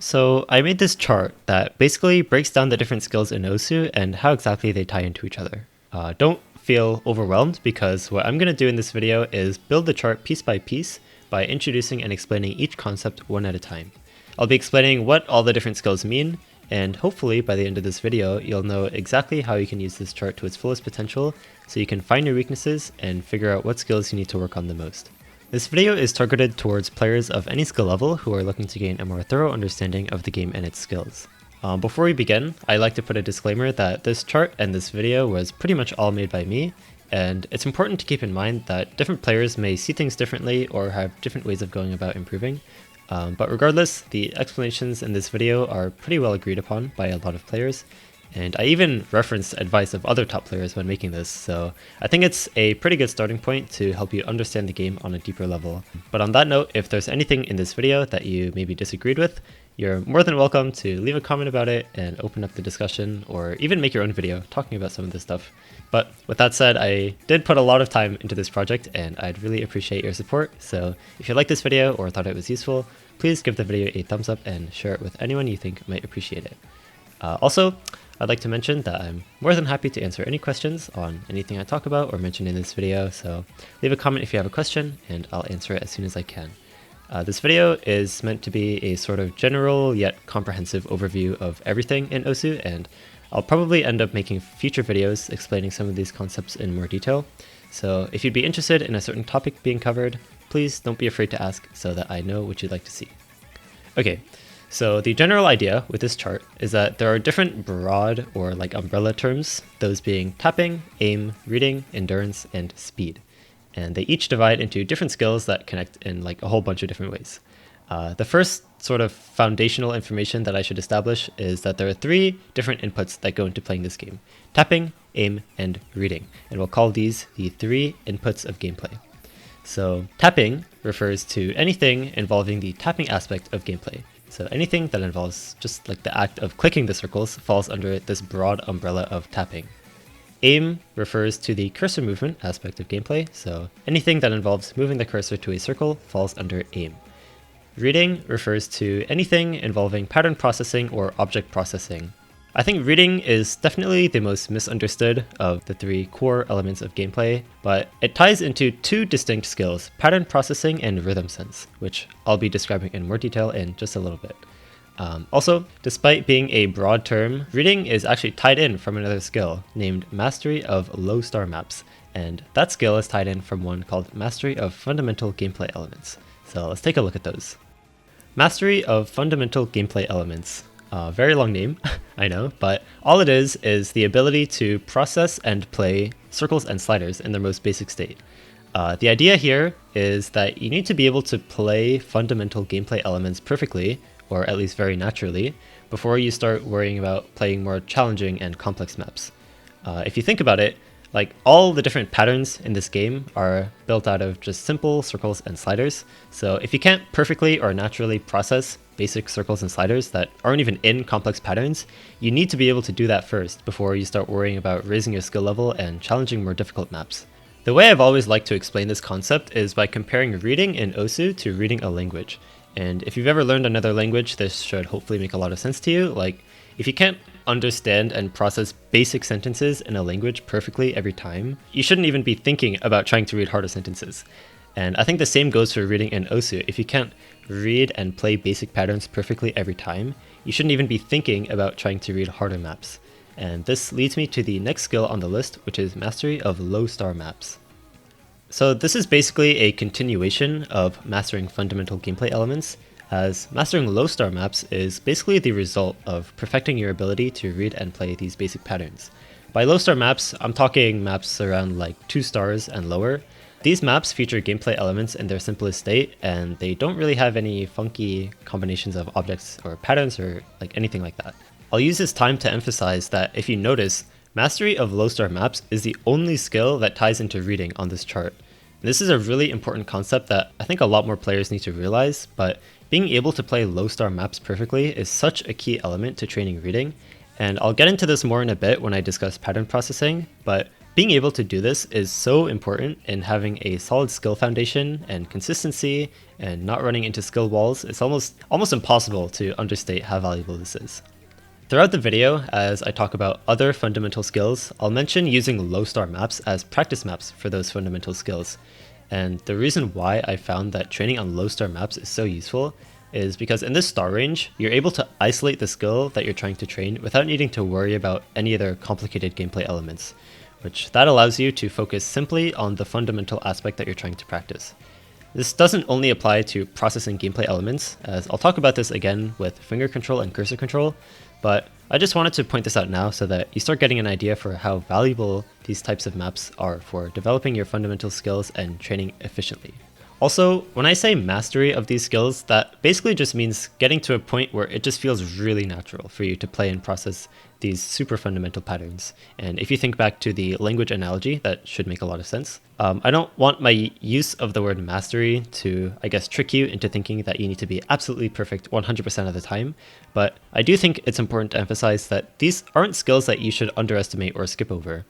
So I made this chart that basically breaks down the different skills in Osu and how exactly they tie into each other. Don't feel overwhelmed because what I'm going to do in this video is build the chart piece by piece by introducing and explaining each concept one at a time. I'll be explaining what all the different skills mean, and hopefully by the end of this video you'll know exactly how you can use this chart to its fullest potential so you can find your weaknesses and figure out what skills you need to work on the most. This video is targeted towards players of any skill level who are looking to gain a more thorough understanding of the game and its skills. Before we begin, I'd like to put a disclaimer that this chart and this video was pretty much all made by me, and it's important to keep in mind that different players may see things differently or have different ways of going about improving. But regardless, the explanations in this video are pretty well agreed upon by a lot of players, and I even referenced advice of other top players when making this, so I think it's a pretty good starting point to help you understand the game on a deeper level. But on that note, if there's anything in this video that you maybe disagreed with, you're more than welcome to leave a comment about it and open up the discussion, or even make your own video talking about some of this stuff. But with that said, I did put a lot of time into this project and I'd really appreciate your support, so if you liked this video or thought it was useful, please give the video a thumbs up and share it with anyone you think might appreciate it. Also, I'd like to mention that I'm more than happy to answer any questions on anything I talk about or mention in this video, so leave a comment if you have a question and I'll answer it as soon as I can. This video is meant to be a sort of general yet comprehensive overview of everything in Osu, and I'll probably end up making future videos explaining some of these concepts in more detail. So if you'd be interested in a certain topic being covered, please don't be afraid to ask so that I know what you'd like to see. Okay. So the general idea with this chart is that there are different broad or like umbrella terms, those being tapping, aim, reading, endurance, and speed. And they each divide into different skills that connect in like a whole bunch of different ways. The first sort of foundational information that I should establish is that there are three different inputs that go into playing this game: tapping, aim, and reading. And we'll call these the three inputs of gameplay. So tapping refers to anything involving the tapping aspect of gameplay. So anything that involves just like the act of clicking the circles falls under this broad umbrella of tapping. Aim refers to the cursor movement aspect of gameplay, so anything that involves moving the cursor to a circle falls under aim. Reading refers to anything involving pattern processing or object processing. I think reading is definitely the most misunderstood of the three core elements of gameplay, but it ties into two distinct skills: pattern processing and rhythm sense, which I'll be describing in more detail in just a little bit. Also, despite being a broad term, reading is actually tied in from another skill named Mastery of Low Star Maps, and that skill is tied in from one called Mastery of Fundamental Gameplay Elements. So let's take a look at those. Mastery of Fundamental Gameplay Elements. Very long name, I know, but all it is the ability to process and play circles and sliders in their most basic state. The idea here is that you need to be able to play fundamental gameplay elements perfectly, or at least very naturally, before you start worrying about playing more challenging and complex maps. If you think about it, like all the different patterns in this game are built out of just simple circles and sliders. So if you can't perfectly or naturally process basic circles and sliders that aren't even in complex patterns, you need to be able to do that first before you start worrying about raising your skill level and challenging more difficult maps. The way I've always liked to explain this concept is by comparing reading in Osu to reading a language. And if you've ever learned another language, this should hopefully make a lot of sense to you. Like, if you can't understand and process basic sentences in a language perfectly every time, you shouldn't even be thinking about trying to read harder sentences. And I think the same goes for reading in Osu. If you can't read and play basic patterns perfectly every time, you shouldn't even be thinking about trying to read harder maps. And this leads me to the next skill on the list, which is Mastery of Low Star Maps. So this is basically a continuation of mastering fundamental gameplay elements, as mastering low star maps is basically the result of perfecting your ability to read and play these basic patterns. By low star maps, I'm talking maps around like 2 stars and lower. These maps feature gameplay elements in their simplest state, and they don't really have any funky combinations of objects or patterns or like anything like that. I'll use this time to emphasize that if you notice, Mastery of Low Star Maps is the only skill that ties into reading on this chart. This is a really important concept that I think a lot more players need to realize, but being able to play low star maps perfectly is such a key element to training reading, and I'll get into this more in a bit when I discuss pattern processing, but Being able to do this is so important in having a solid skill foundation and consistency and not running into skill walls. It's almost impossible to understate how valuable this is. Throughout the video, as I talk about other fundamental skills, I'll mention using low star maps as practice maps for those fundamental skills. And the reason why I found that training on low star maps is so useful is because in this star range, you're able to isolate the skill that you're trying to train without needing to worry about any other complicated gameplay elements, which that allows you to focus simply on the fundamental aspect that you're trying to practice. This doesn't only apply to processing gameplay elements, as I'll talk about this again with finger control and cursor control, but I just wanted to point this out now so that you start getting an idea for how valuable these types of maps are for developing your fundamental skills and training efficiently. Also, when I say mastery of these skills, that basically just means getting to a point where it just feels really natural for you to play and process these super fundamental patterns. And if you think back to the language analogy, that should make a lot of sense. I don't want my use of the word mastery to, I guess, trick you into thinking that you need to be absolutely perfect 100% of the time, but I do think it's important to emphasize that these aren't skills that you should underestimate or skip over.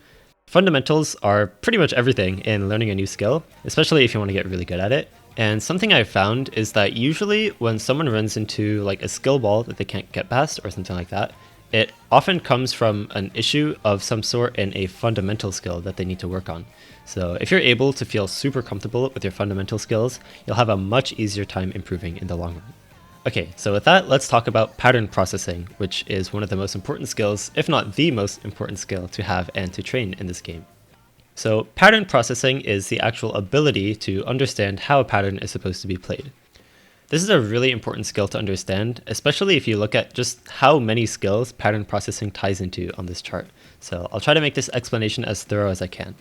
Fundamentals are pretty much everything in learning a new skill, especially if you want to get really good at it. And something I've found is that usually when someone runs into like a skill wall that they can't get past or something like that, it often comes from an issue of some sort in a fundamental skill that they need to work on. So if you're able to feel super comfortable with your fundamental skills, you'll have a much easier time improving in the long run. Okay, so with that, let's talk about pattern processing, which is one of the most important skills, if not the most important skill to have and to train in this game. So pattern processing is the actual ability to understand how a pattern is supposed to be played. This is a really important skill to understand, especially if you look at just how many skills pattern processing ties into on this chart. So I'll try to make this explanation as thorough as I can.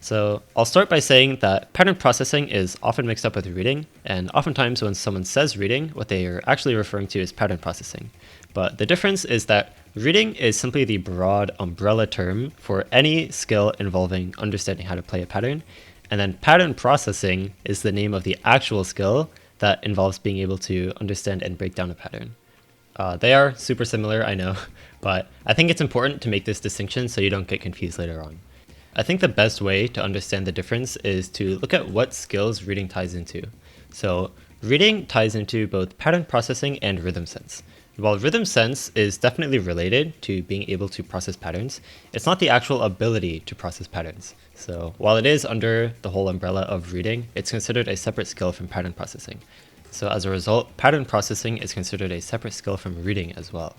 So I'll start by saying that pattern processing is often mixed up with reading, and oftentimes when someone says reading, what they are actually referring to is pattern processing. But the difference is that reading is simply the broad umbrella term for any skill involving understanding how to play a pattern, and then pattern processing is the name of the actual skill that involves being able to understand and break down a pattern. They are super similar, I know, but I think it's important to make this distinction so you don't get confused later on. I think the best way to understand the difference is to look at what skills reading ties into. So reading ties into both pattern processing and rhythm sense. While rhythm sense is definitely related to being able to process patterns, it's not the actual ability to process patterns. So while it is under the whole umbrella of reading, it's considered a separate skill from pattern processing. So as a result, pattern processing is considered a separate skill from reading as well.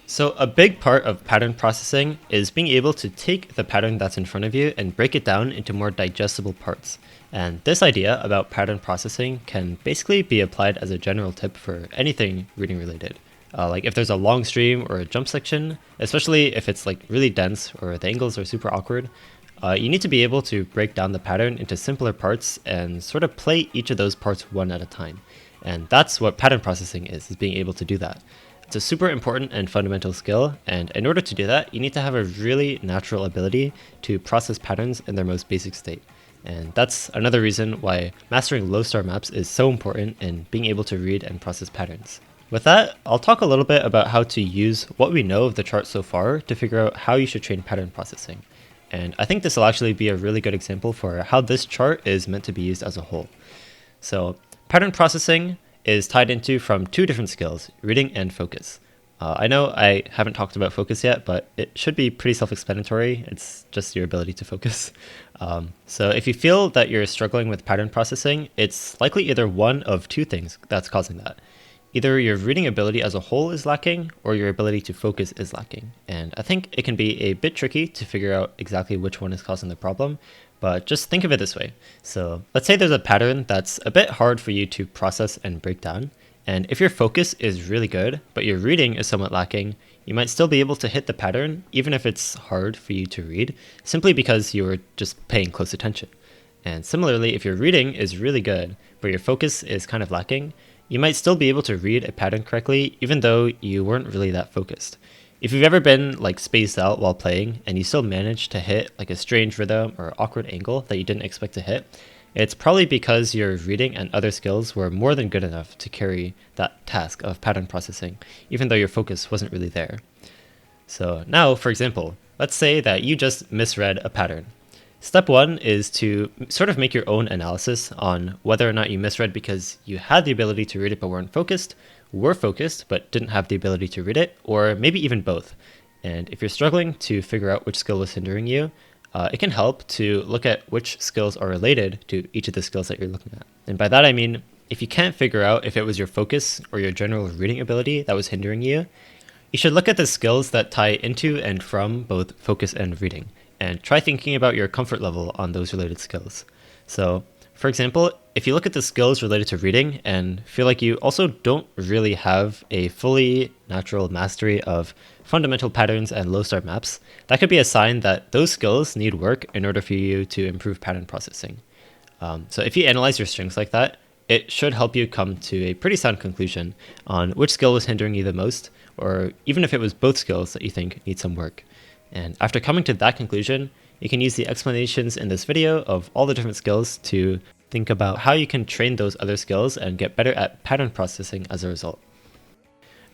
So a big part of pattern processing is being able to take the pattern that's in front of you and break it down into more digestible parts. And this idea about pattern processing can basically be applied as a general tip for anything reading related. Like if there's a long stream or a jump section, especially if it's like really dense or the angles are super awkward, you need to be able to break down the pattern into simpler parts and sort of play each of those parts one at a time. And that's what pattern processing is being able to do that. It's a super important and fundamental skill, and in order to do that, you need to have a really natural ability to process patterns in their most basic state. And that's another reason why mastering low star maps is so important in being able to read and process patterns. With that, I'll talk a little bit about how to use what we know of the chart so far to figure out how you should train pattern processing. And I think this will actually be a really good example for how this chart is meant to be used as a whole. So pattern processing is tied into from two different skills, reading and focus. I know I haven't talked about focus yet, but it should be pretty self-explanatory. It's just your ability to focus. So if you feel that you're struggling with pattern processing, it's likely either one of two things that's causing that. Either your reading ability as a whole is lacking, or your ability to focus is lacking. And I think it can be a bit tricky to figure out exactly which one is causing the problem, but just think of it this way. So let's say there's a pattern that's a bit hard for you to process and break down. And if your focus is really good, but your reading is somewhat lacking, you might still be able to hit the pattern, even if it's hard for you to read, simply because you were just paying close attention. And similarly, if your reading is really good, but your focus is kind of lacking, you might still be able to read a pattern correctly, even though you weren't really that focused. If you've ever been like spaced out while playing and you still managed to hit like a strange rhythm or awkward angle that you didn't expect to hit, it's probably because your reading and other skills were more than good enough to carry that task of pattern processing, even though your focus wasn't really there. So now, for example, let's say that you just misread a pattern. Step one is to sort of make your own analysis on whether or not you misread because you had the ability to read it but weren't focused, were focused but didn't have the ability to read it, or maybe even both. And if you're struggling to figure out which skill was hindering you, it can help to look at which skills are related to each of the skills that you're looking at. And by that I mean, if you can't figure out if it was your focus or your general reading ability that was hindering you, you should look at the skills that tie into and from both focus and reading, and try thinking about your comfort level on those related skills. So, for example, if you look at the skills related to reading and feel like you also don't really have a fully natural mastery of fundamental patterns and low start maps, that could be a sign that those skills need work in order for you to improve pattern processing. So if you analyze your strengths like that, it should help you come to a pretty sound conclusion on which skill was hindering you the most, or even if it was both skills that you think need some work. And after coming to that conclusion, you can use the explanations in this video of all the different skills to think about how you can train those other skills and get better at pattern processing as a result.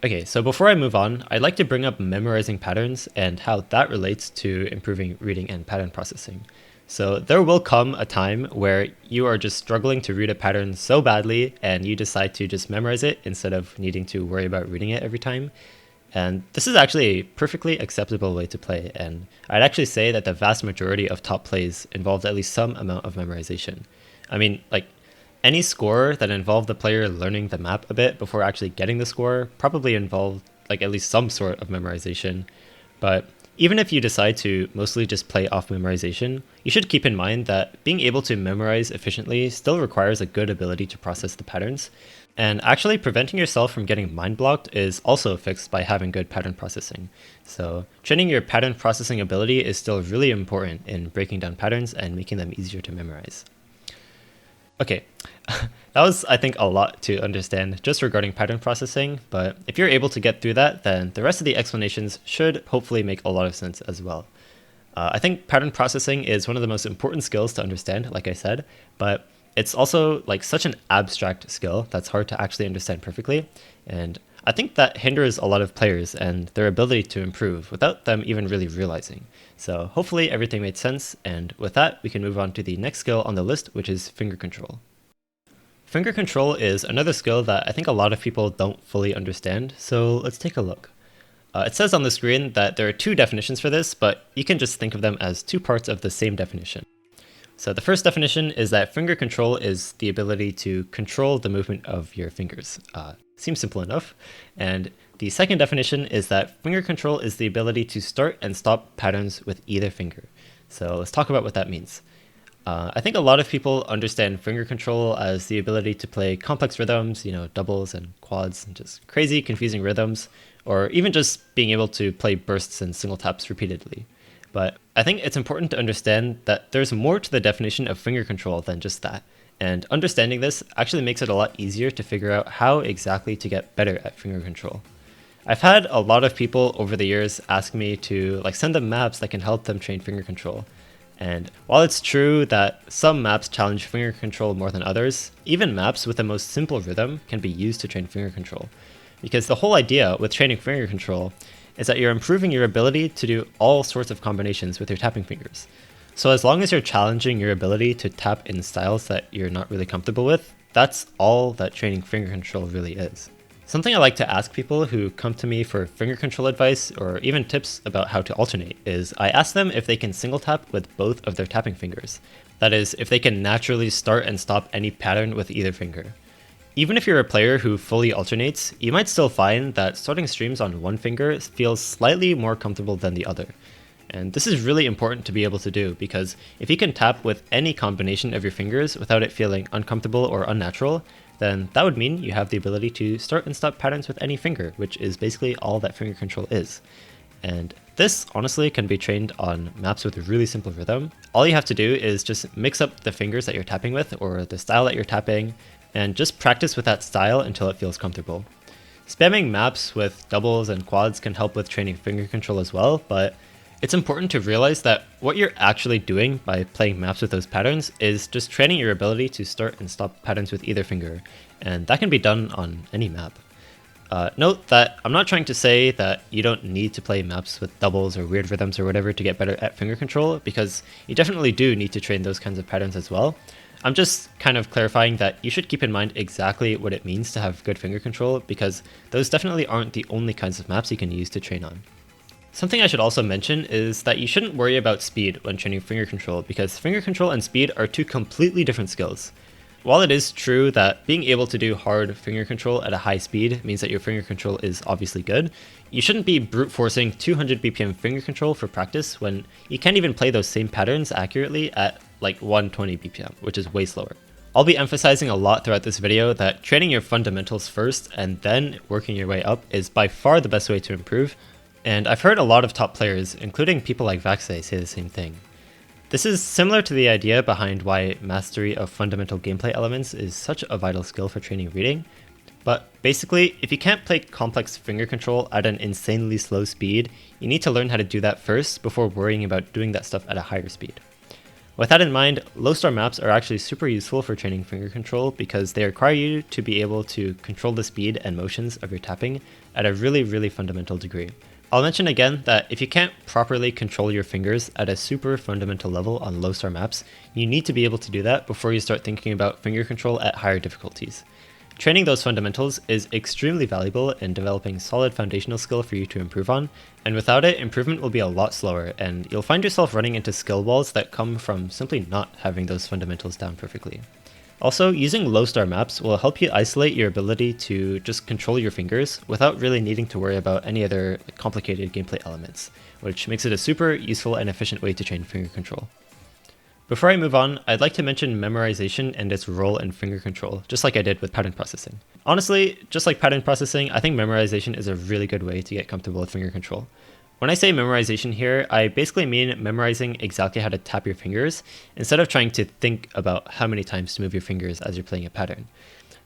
Okay, so before I move on, I'd like to bring up memorizing patterns and how that relates to improving reading and pattern processing. So there will come a time where you are just struggling to read a pattern so badly and you decide to just memorize it instead of needing to worry about reading it every time. And this is actually a perfectly acceptable way to play, and I'd actually say that the vast majority of top plays involved at least some amount of memorization. I mean, like, any score that involved the player learning the map a bit before actually getting the score probably involved like at least some sort of memorization. But even if you decide to mostly just play off memorization, you should keep in mind that being able to memorize efficiently still requires a good ability to process the patterns. And actually preventing yourself from getting mind blocked is also fixed by having good pattern processing. So training your pattern processing ability is still really important in breaking down patterns and making them easier to memorize. Okay, that was, I think, a lot to understand just regarding pattern processing, but if you're able to get through that, then the rest of the explanations should hopefully make a lot of sense as well. I think pattern processing is one of the most important skills to understand, like I said, but it's also like such an abstract skill that's hard to actually understand perfectly, and I think that hinders a lot of players and their ability to improve without them even really realizing. So hopefully everything made sense, and with that we can move on to the next skill on the list, which is finger control. Finger control is another skill that I think a lot of people don't fully understand, so let's take a look. It says on the screen that there are two definitions for this, but you can just think of them as two parts of the same definition. So the first definition is that finger control is the ability to control the movement of your fingers. Seems simple enough. And the second definition is that finger control is the ability to start and stop patterns with either finger. So let's talk about what that means. I think a lot of people understand finger control as the ability to play complex rhythms, doubles and quads and just crazy, confusing rhythms, or even just being able to play bursts and single taps repeatedly. But I think it's important to understand that there's more to the definition of finger control than just that. And understanding this actually makes it a lot easier to figure out how exactly to get better at finger control. I've had a lot of people over the years ask me to send them maps that can help them train finger control. And while it's true that some maps challenge finger control more than others, even maps with the most simple rhythm can be used to train finger control. Because the whole idea with training finger control is that you're improving your ability to do all sorts of combinations with your tapping fingers. So as long as you're challenging your ability to tap in styles that you're not really comfortable with, that's all that training finger control really is. Something I like to ask people who come to me for finger control advice or even tips about how to alternate is I ask them if they can single tap with both of their tapping fingers. That is, if they can naturally start and stop any pattern with either finger. Even if you're a player who fully alternates, you might still find that starting streams on one finger feels slightly more comfortable than the other. And this is really important to be able to do, because if you can tap with any combination of your fingers without it feeling uncomfortable or unnatural, then that would mean you have the ability to start and stop patterns with any finger, which is basically all that finger control is. And this honestly can be trained on maps with a really simple rhythm. All you have to do is just mix up the fingers that you're tapping with or the style that you're tapping, and just practice with that style until it feels comfortable. Spamming maps with doubles and quads can help with training finger control as well, but it's important to realize that what you're actually doing by playing maps with those patterns is just training your ability to start and stop patterns with either finger, and that can be done on any map. Note that I'm not trying to say that you don't need to play maps with doubles or weird rhythms or whatever to get better at finger control, because you definitely do need to train those kinds of patterns as well. I'm just kind of clarifying that you should keep in mind exactly what it means to have good finger control, because those definitely aren't the only kinds of maps you can use to train on. Something I should also mention is that you shouldn't worry about speed when training finger control, because finger control and speed are two completely different skills. While it is true that being able to do hard finger control at a high speed means that your finger control is obviously good, you shouldn't be brute forcing 200 BPM finger control for practice when you can't even play those same patterns accurately at like 120 BPM, which is way slower. I'll be emphasizing a lot throughout this video that training your fundamentals first and then working your way up is by far the best way to improve, and I've heard a lot of top players, including people like Vaxei, say the same thing. This is similar to the idea behind why mastery of fundamental gameplay elements is such a vital skill for training reading, but basically, if you can't play complex finger control at an insanely slow speed, you need to learn how to do that first before worrying about doing that stuff at a higher speed. With that in mind, low star maps are actually super useful for training finger control because they require you to be able to control the speed and motions of your tapping at a really fundamental degree. I'll mention again that if you can't properly control your fingers at a super fundamental level on low star maps, you need to be able to do that before you start thinking about finger control at higher difficulties. Training those fundamentals is extremely valuable in developing solid foundational skill for you to improve on, and without it, improvement will be a lot slower, and you'll find yourself running into skill walls that come from simply not having those fundamentals down perfectly. Also, using low star maps will help you isolate your ability to just control your fingers without really needing to worry about any other complicated gameplay elements, which makes it a super useful and efficient way to train finger control. Before I move on, I'd like to mention memorization and its role in finger control, just like I did with pattern processing. Honestly, just like pattern processing, I think memorization is a really good way to get comfortable with finger control. When I say memorization here, I basically mean memorizing exactly how to tap your fingers, instead of trying to think about how many times to move your fingers as you're playing a pattern.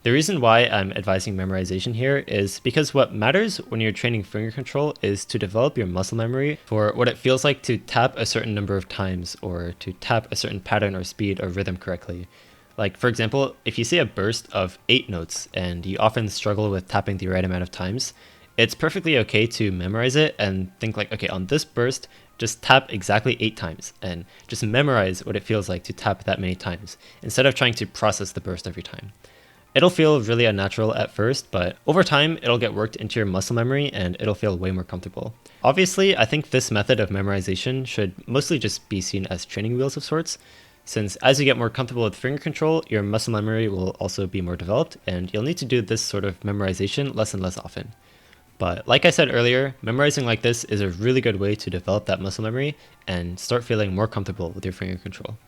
The reason why I'm advising memorization here is because what matters when you're training finger control is to develop your muscle memory for what it feels like to tap a certain number of times, or to tap a certain pattern or speed or rhythm correctly. Like, for example, if you see a burst of 8 notes and you often struggle with tapping the right amount of times, it's perfectly okay to memorize it and think like, okay, on this burst, just tap exactly 8 times and just memorize what it feels like to tap that many times, instead of trying to process the burst every time. It'll feel really unnatural at first, but over time, it'll get worked into your muscle memory and it'll feel way more comfortable. Obviously, I think this method of memorization should mostly just be seen as training wheels of sorts, since as you get more comfortable with finger control, your muscle memory will also be more developed, and you'll need to do this sort of memorization less and less often. But like I said earlier, memorizing like this is a really good way to develop that muscle memory and start feeling more comfortable with your finger control.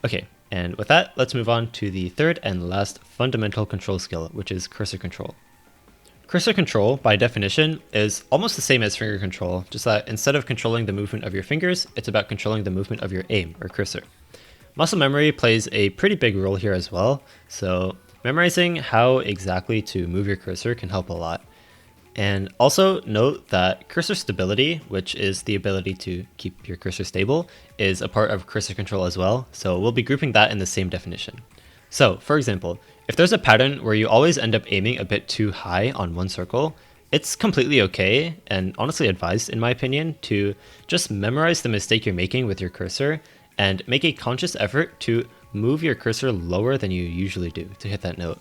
Okay, and with that, let's move on to the third and last fundamental control skill, which is cursor control. Cursor control, by definition, is almost the same as finger control, just that instead of controlling the movement of your fingers, it's about controlling the movement of your aim, or cursor. Muscle memory plays a pretty big role here as well, so memorizing how exactly to move your cursor can help a lot. And also note that cursor stability, which is the ability to keep your cursor stable, is a part of cursor control as well, so we'll be grouping that in the same definition. So, for example, if there's a pattern where you always end up aiming a bit too high on one circle, it's completely okay, and honestly advised in my opinion, to just memorize the mistake you're making with your cursor and make a conscious effort to move your cursor lower than you usually do to hit that note.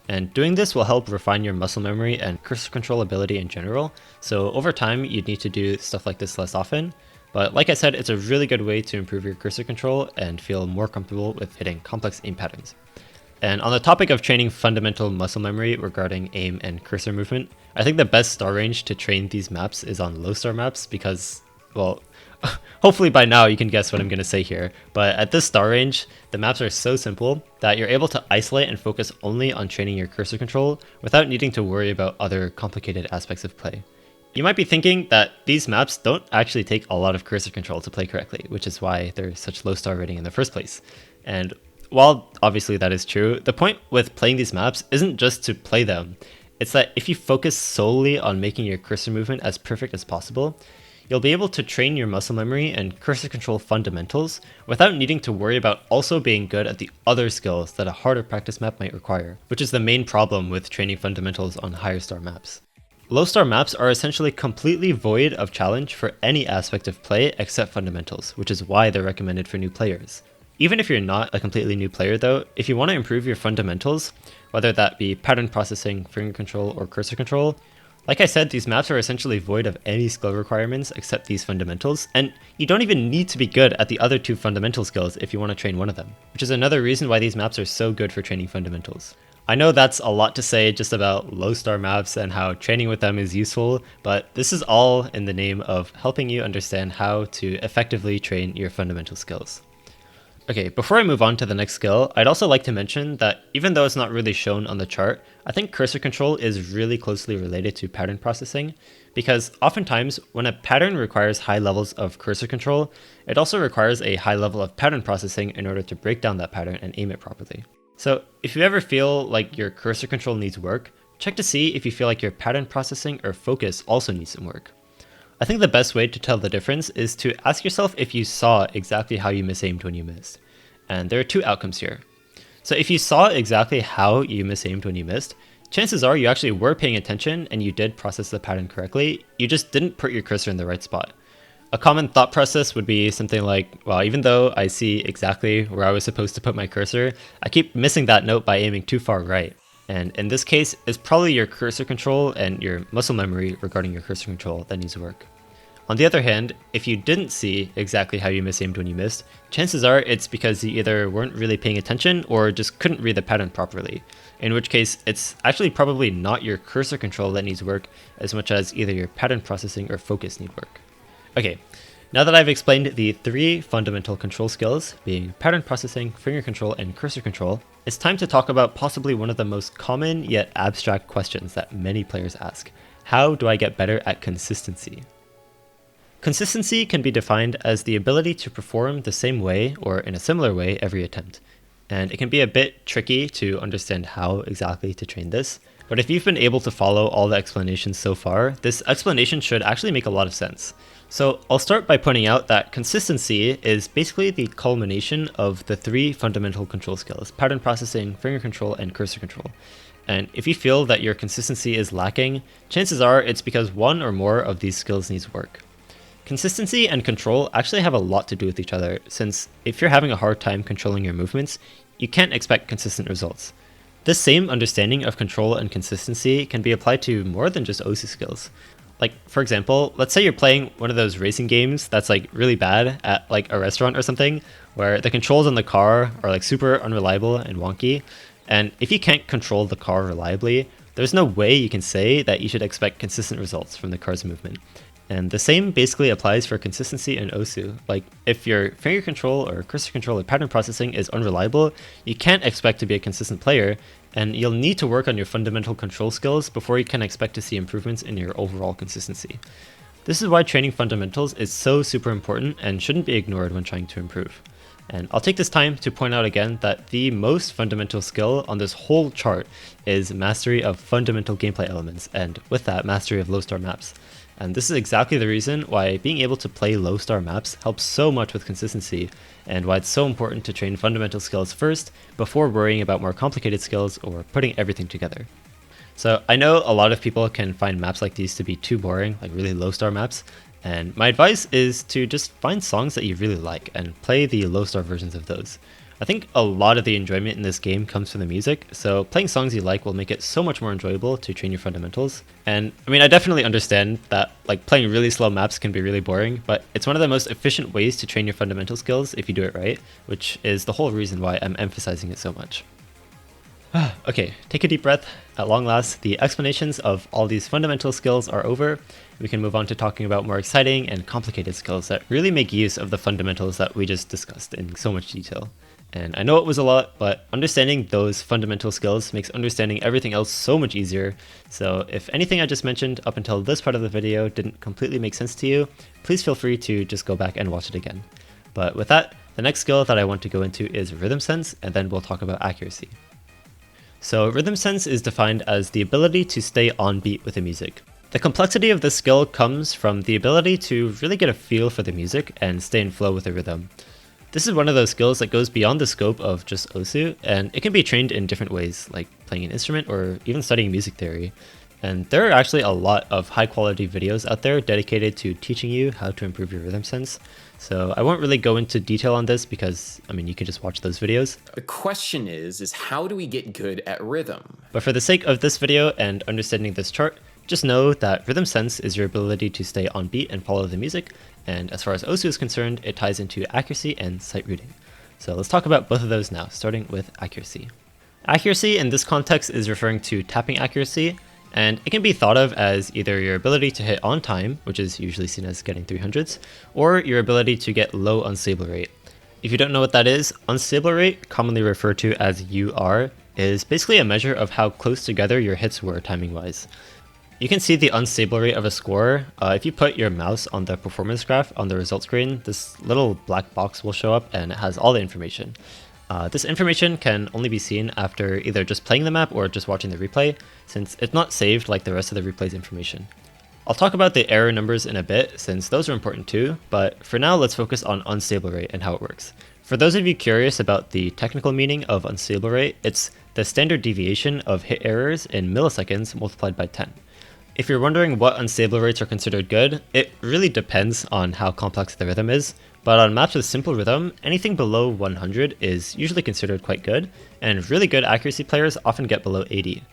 And doing this will help refine your muscle memory and cursor control ability in general, so over time you'd need to do stuff like this less often, but like I said, it's a really good way to improve your cursor control and feel more comfortable with hitting complex aim patterns. And on the topic of training fundamental muscle memory regarding aim and cursor movement, I think the best star range to train these maps is on low star maps because, well, hopefully by now you can guess what I'm going to say here, but at this star range, the maps are so simple that you're able to isolate and focus only on training your cursor control without needing to worry about other complicated aspects of play. You might be thinking that these maps don't actually take a lot of cursor control to play correctly, which is why they're such low star rating in the first place. And while obviously that is true, the point with playing these maps isn't just to play them. It's that if you focus solely on making your cursor movement as perfect as possible, you'll be able to train your muscle memory and cursor control fundamentals without needing to worry about also being good at the other skills that a harder practice map might require, which is the main problem with training fundamentals on higher star maps. Low star maps are essentially completely void of challenge for any aspect of play except fundamentals, which is why they're recommended for new players. Even if you're not a completely new player though, if you want to improve your fundamentals, whether that be pattern processing, finger control, or cursor control, like I said, these maps are essentially void of any skill requirements except these fundamentals, and you don't even need to be good at the other two fundamental skills if you want to train one of them, which is another reason why these maps are so good for training fundamentals. I know that's a lot to say just about low star maps and how training with them is useful, but this is all in the name of helping you understand how to effectively train your fundamental skills. Okay, before I move on to the next skill, I'd also like to mention that even though it's not really shown on the chart, I think cursor control is really closely related to pattern processing, because oftentimes when a pattern requires high levels of cursor control, it also requires a high level of pattern processing in order to break down that pattern and aim it properly. So if you ever feel like your cursor control needs work, check to see if you feel like your pattern processing or focus also needs some work. I think the best way to tell the difference is to ask yourself if you saw exactly how you misaimed when you missed. And there are two outcomes here. So if you saw exactly how you misaimed when you missed, chances are you actually were paying attention and you did process the pattern correctly, you just didn't put your cursor in the right spot. A common thought process would be something like, well, even though I see exactly where I was supposed to put my cursor, I keep missing that note by aiming too far right. And in this case, it's probably your cursor control and your muscle memory regarding your cursor control that needs work. On the other hand, if you didn't see exactly how you misaimed when you missed, chances are it's because you either weren't really paying attention or just couldn't read the pattern properly, in which case it's actually probably not your cursor control that needs work as much as either your pattern processing or focus need work. Okay, now that I've explained the three fundamental control skills, being pattern processing, finger control, and cursor control, it's time to talk about possibly one of the most common yet abstract questions that many players ask. How do I get better at consistency? Consistency can be defined as the ability to perform the same way or in a similar way every attempt. And it can be a bit tricky to understand how exactly to train this, but if you've been able to follow all the explanations so far, this explanation should actually make a lot of sense. So I'll start by pointing out that consistency is basically the culmination of the three fundamental control skills: pattern processing, finger control, and cursor control. And if you feel that your consistency is lacking, chances are it's because one or more of these skills needs work. Consistency and control actually have a lot to do with each other, since if you're having a hard time controlling your movements, you can't expect consistent results. This same understanding of control and consistency can be applied to more than just OSU skills. Like, for example, let's say you're playing one of those racing games that's like really bad at like a restaurant or something, where the controls on the car are like super unreliable and wonky, and if you can't control the car reliably, there's no way you can say that you should expect consistent results from the car's movement. And the same basically applies for consistency in OSU. Like, if your finger control or cursor control or pattern processing is unreliable, you can't expect to be a consistent player, and you'll need to work on your fundamental control skills before you can expect to see improvements in your overall consistency. This is why training fundamentals is so super important and shouldn't be ignored when trying to improve. And I'll take this time to point out again that the most fundamental skill on this whole chart is mastery of fundamental gameplay elements, and with that, mastery of low star maps. And this is exactly the reason why being able to play low star maps helps so much with consistency, and why it's so important to train fundamental skills first before worrying about more complicated skills or putting everything together. So I know a lot of people can find maps like these to be too boring, like really low star maps, and my advice is to just find songs that you really like and play the low star versions of those. I think a lot of the enjoyment in this game comes from the music, so playing songs you like will make it so much more enjoyable to train your fundamentals. And I mean, I definitely understand that like playing really slow maps can be really boring, but it's one of the most efficient ways to train your fundamental skills if you do it right, which is the whole reason why I'm emphasizing it so much. Okay, take a deep breath. At long last, the explanations of all these fundamental skills are over. We can move on to talking about more exciting and complicated skills that really make use of the fundamentals that we just discussed in so much detail. And I know it was a lot, but understanding those fundamental skills makes understanding everything else so much easier. So if anything I just mentioned up until this part of the video didn't completely make sense to you, please feel free to just go back and watch it again. But with that, the next skill that I want to go into is rhythm sense, and then we'll talk about accuracy. So rhythm sense is defined as the ability to stay on beat with the music. The complexity of this skill comes from the ability to really get a feel for the music and stay in flow with the rhythm. This is one of those skills that goes beyond the scope of just OSU, and it can be trained in different ways, like playing an instrument or even studying music theory. And there are actually a lot of high quality videos out there dedicated to teaching you how to improve your rhythm sense. So I won't really go into detail on this because, I mean, you can just watch those videos. The question is how do we get good at rhythm? But for the sake of this video and understanding this chart, just know that rhythm sense is your ability to stay on beat and follow the music. And as far as Osu is concerned, it ties into accuracy and sight reading. So let's talk about both of those now, starting with accuracy. Accuracy in this context is referring to tapping accuracy, and it can be thought of as either your ability to hit on time, which is usually seen as getting 300s, or your ability to get low unstable rate. If you don't know what that is, unstable rate, commonly referred to as UR, is basically a measure of how close together your hits were timing-wise. You can see the unstable rate of a scorer. If you put your mouse on the performance graph on the result screen, this little black box will show up and it has all the information. This information can only be seen after either just playing the map or just watching the replay, since it's not saved like the rest of the replay's information. I'll talk about the error numbers in a bit, since those are important too, but for now let's focus on unstable rate and how it works. For those of you curious about the technical meaning of unstable rate, it's the standard deviation of hit errors in milliseconds multiplied by 10. If you're wondering what unstable rates are considered good, it really depends on how complex the rhythm is, but on maps with simple rhythm, anything below 100 is usually considered quite good, and really good accuracy players often get below 80.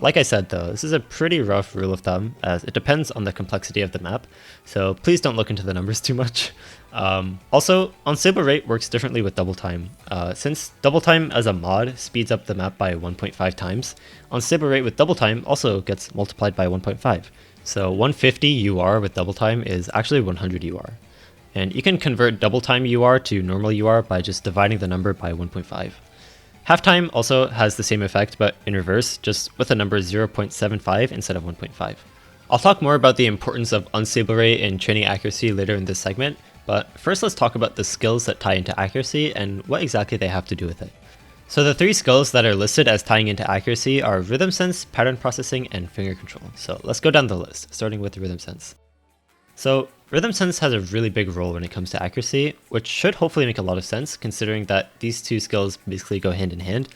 Like I said though, this is a pretty rough rule of thumb, as it depends on the complexity of the map, so please don't look into the numbers too much. Also, unstable rate works differently with double time. Since double time as a mod speeds up the map by 1.5 times, unstable rate with double time also gets multiplied by 1.5. So 150 UR with double time is actually 100 UR. And you can convert double time UR to normal UR by just dividing the number by 1.5. Halftime also has the same effect, but in reverse, just with a number 0.75 instead of 1.5. I'll talk more about the importance of unstable rate in training accuracy later in this segment, but first let's talk about the skills that tie into accuracy and what exactly they have to do with it. So the three skills that are listed as tying into accuracy are rhythm sense, pattern processing, and finger control. So let's go down the list, starting with rhythm sense. So rhythm sense has a really big role when it comes to accuracy, which should hopefully make a lot of sense considering that these two skills basically go hand in hand.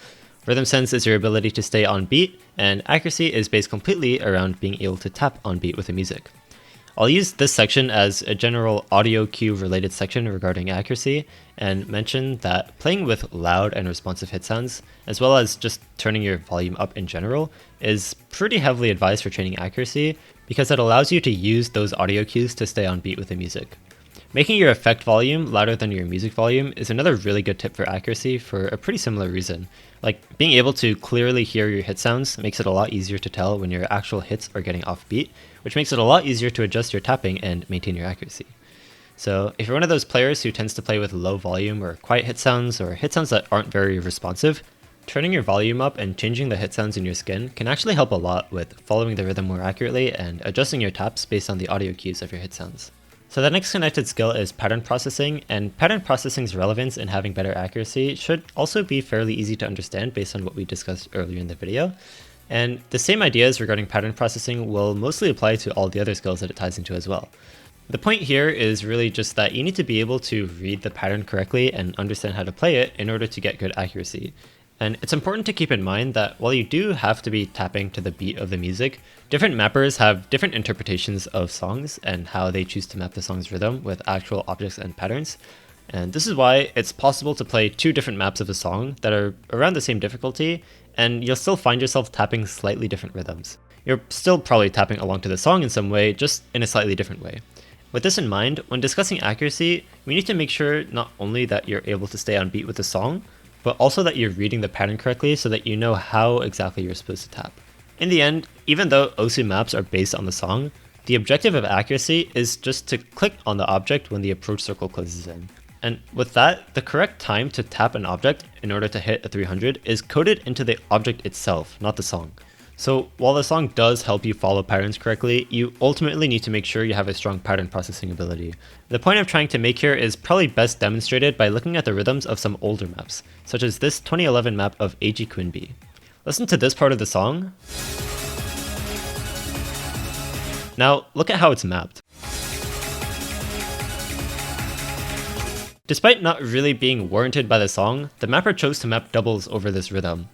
Rhythm sense is your ability to stay on beat, and accuracy is based completely around being able to tap on beat with the music. I'll use this section as a general audio cue related section regarding accuracy, and mention that playing with loud and responsive hit sounds, as well as just turning your volume up in general, is pretty heavily advised for training accuracy because it allows you to use those audio cues to stay on beat with the music. Making your effect volume louder than your music volume is another really good tip for accuracy for a pretty similar reason. Like, being able to clearly hear your hit sounds makes it a lot easier to tell when your actual hits are getting off beat, which makes it a lot easier to adjust your tapping and maintain your accuracy. So if you're one of those players who tends to play with low volume or quiet hit sounds or hit sounds that aren't very responsive, turning your volume up and changing the hit sounds in your skin can actually help a lot with following the rhythm more accurately and adjusting your taps based on the audio cues of your hit sounds. So the next connected skill is pattern processing, and pattern processing's relevance in having better accuracy should also be fairly easy to understand based on what we discussed earlier in the video. And the same ideas regarding pattern processing will mostly apply to all the other skills that it ties into as well. The point here is really just that you need to be able to read the pattern correctly and understand how to play it in order to get good accuracy. And it's important to keep in mind that while you do have to be tapping to the beat of the music, different mappers have different interpretations of songs and how they choose to map the song's rhythm with actual objects and patterns. And this is why it's possible to play two different maps of a song that are around the same difficulty, and you'll still find yourself tapping slightly different rhythms. You're still probably tapping along to the song in some way, just in a slightly different way. With this in mind, when discussing accuracy, we need to make sure not only that you're able to stay on beat with the song, but also that you're reading the pattern correctly so that you know how exactly you're supposed to tap. In the end, even though Osu maps are based on the song, the objective of accuracy is just to click on the object when the approach circle closes in. And with that, the correct time to tap an object in order to hit a 300 is coded into the object itself, not the song. So while the song does help you follow patterns correctly, you ultimately need to make sure you have a strong pattern processing ability. The point I'm trying to make here is probably best demonstrated by looking at the rhythms of some older maps, such as this 2011 map of A.G. Quinby. Listen to this part of the song. Now look at how it's mapped. Despite not really being warranted by the song, the mapper chose to map doubles over this rhythm.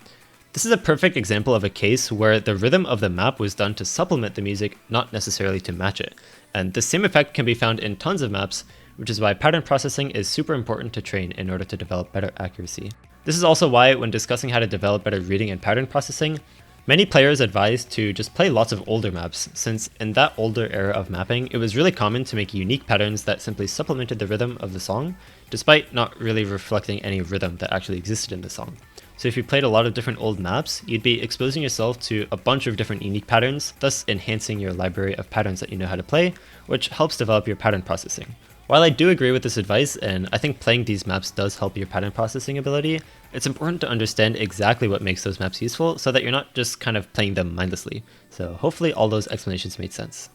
This This is a perfect example of a case where the rhythm of the map was done to supplement the music, not necessarily to match it. And the same effect can be found in tons of maps, which is why pattern processing is super important to train in order to develop better accuracy. This is also why, when discussing how to develop better reading and pattern processing, many players advise to just play lots of older maps, since in that older era of mapping, it was really common to make unique patterns that simply supplemented the rhythm of the song, despite not really reflecting any rhythm that actually existed in the song. So if you played a lot of different old maps, you'd be exposing yourself to a bunch of different unique patterns, thus enhancing your library of patterns that you know how to play, which helps develop your pattern processing. While I do agree with this advice, and I think playing these maps does help your pattern processing ability, it's important to understand exactly what makes those maps useful so that you're not just kind of playing them mindlessly. So hopefully all those explanations made sense.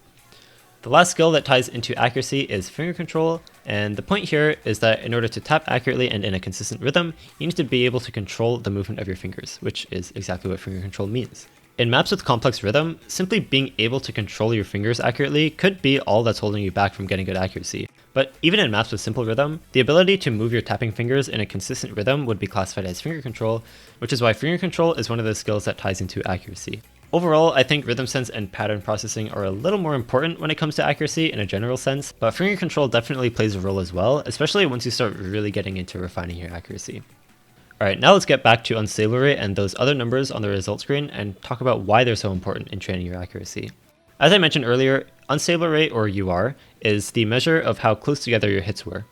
The last skill that ties into accuracy is finger control, and the point here is that in order to tap accurately and in a consistent rhythm, you need to be able to control the movement of your fingers, which is exactly what finger control means. In maps with complex rhythm, simply being able to control your fingers accurately could be all that's holding you back from getting good accuracy. But even in maps with simple rhythm, the ability to move your tapping fingers in a consistent rhythm would be classified as finger control, which is why finger control is one of the skills that ties into accuracy. Overall, I think rhythm sense and pattern processing are a little more important when it comes to accuracy in a general sense, but finger control definitely plays a role as well, especially once you start really getting into refining your accuracy. Alright, now let's get back to unstable rate and those other numbers on the result screen and talk about why they're so important in training your accuracy. As I mentioned earlier, unstable rate, or UR, is the measure of how close together your hits were.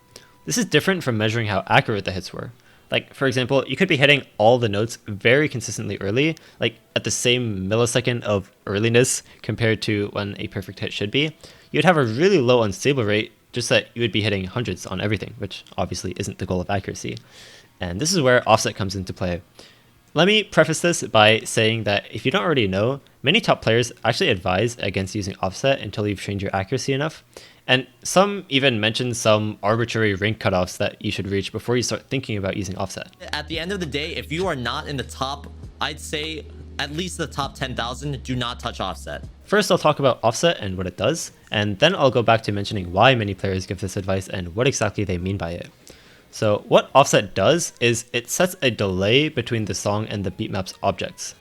This is different from measuring how accurate the hits were. Like, for example, you could be hitting all the notes very consistently early, like at the same millisecond of earliness compared to when a perfect hit should be. You'd have a really low unstable rate, just that you would be hitting hundreds on everything, which obviously isn't the goal of accuracy. And this is where offset comes into play. Let me preface this by saying that if you don't already know, many top players actually advise against using offset until you've trained your accuracy enough. And some even mention some arbitrary rank cutoffs that you should reach before you start thinking about using offset. At the end of the day, if you are not in the top, I'd say at least the top 10,000, do not touch offset. First, I'll talk about offset and what it does, and then I'll go back to mentioning why many players give this advice and what exactly they mean by it. So what offset does is it sets a delay between the song and the beat map's objects.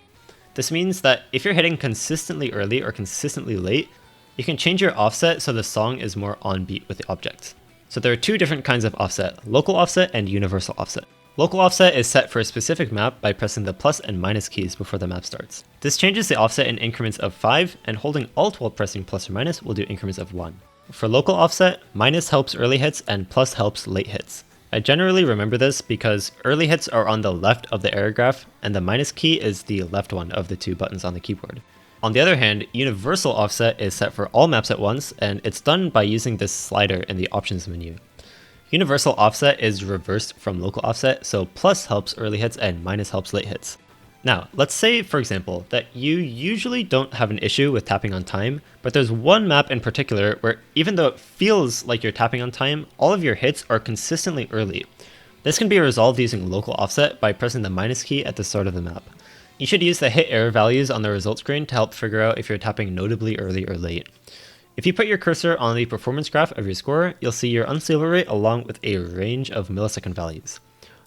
This means that if you're hitting consistently early or consistently late, you can change your offset so the song is more on beat with the object. So there are two different kinds of offset, local offset and universal offset. Local offset is set for a specific map by pressing the plus and minus keys before the map starts. This changes the offset in increments of 5, and holding Alt while pressing plus or minus will do increments of 1. For local offset, minus helps early hits and plus helps late hits. I generally remember this because early hits are on the left of the arrow graph, and the minus key is the left one of the two buttons on the keyboard. On the other hand, universal offset is set for all maps at once, and it's done by using this slider in the options menu. Universal offset is reversed from local offset, so plus helps early hits and minus helps late hits. Now, let's say, for example, that you usually don't have an issue with tapping on time, but there's one map in particular where even though it feels like you're tapping on time, all of your hits are consistently early. This can be resolved using local offset by pressing the minus key at the start of the map. You should use the hit error values on the result screen to help figure out if you're tapping notably early or late. If you put your cursor on the performance graph of your score, you'll see your unstable rate along with a range of millisecond values.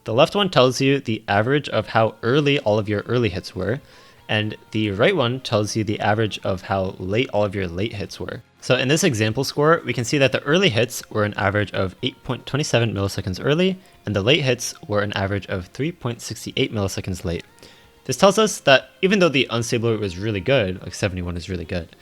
The left one tells you the average of how early all of your early hits were, and the right one tells you the average of how late all of your late hits were. So in this example score, we can see that the early hits were an average of 8.27 milliseconds early, and the late hits were an average of 3.68 milliseconds late. This tells us that even though the unstable rate was really good, like 71 is really good,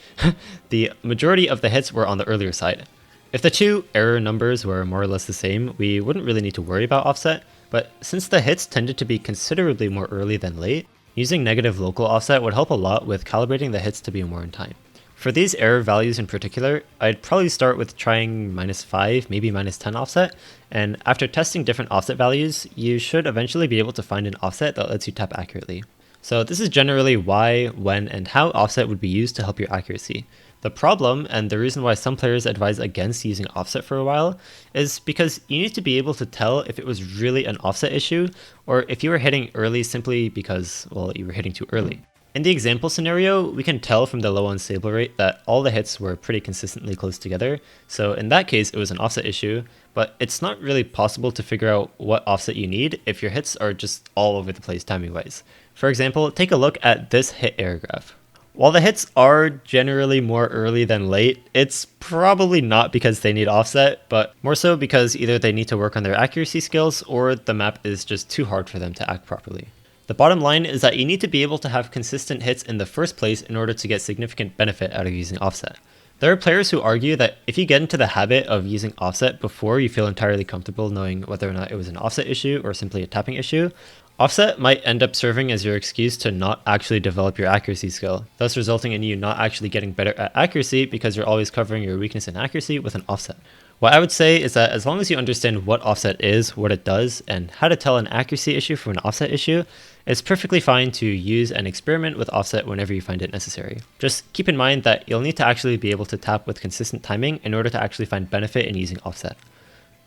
the majority of the hits were on the earlier side. If the two error numbers were more or less the same, we wouldn't really need to worry about offset, but since the hits tended to be considerably more early than late, using negative local offset would help a lot with calibrating the hits to be more in time. For these error values in particular, I'd probably start with trying -5, maybe -10 offset, and after testing different offset values, you should eventually be able to find an offset that lets you tap accurately. So this is generally why, when, and how offset would be used to help your accuracy. The problem, and the reason why some players advise against using offset for a while, is because you need to be able to tell if it was really an offset issue, or if you were hitting early simply because, well, you were hitting too early. In the example scenario, we can tell from the low unstable rate that all the hits were pretty consistently close together, so in that case it was an offset issue, but it's not really possible to figure out what offset you need if your hits are just all over the place timing-wise. For example, take a look at this hit error graph. While the hits are generally more early than late, it's probably not because they need offset, but more so because either they need to work on their accuracy skills or the map is just too hard for them to act properly. The bottom line is that you need to be able to have consistent hits in the first place in order to get significant benefit out of using offset. There are players who argue that if you get into the habit of using offset before you feel entirely comfortable knowing whether or not it was an offset issue or simply a tapping issue, offset might end up serving as your excuse to not actually develop your accuracy skill, thus resulting in you not actually getting better at accuracy because you're always covering your weakness in accuracy with an offset. What I would say is that as long as you understand what offset is, what it does, and how to tell an accuracy issue from an offset issue, it's perfectly fine to use and experiment with offset whenever you find it necessary. Just keep in mind that you'll need to actually be able to tap with consistent timing in order to actually find benefit in using offset.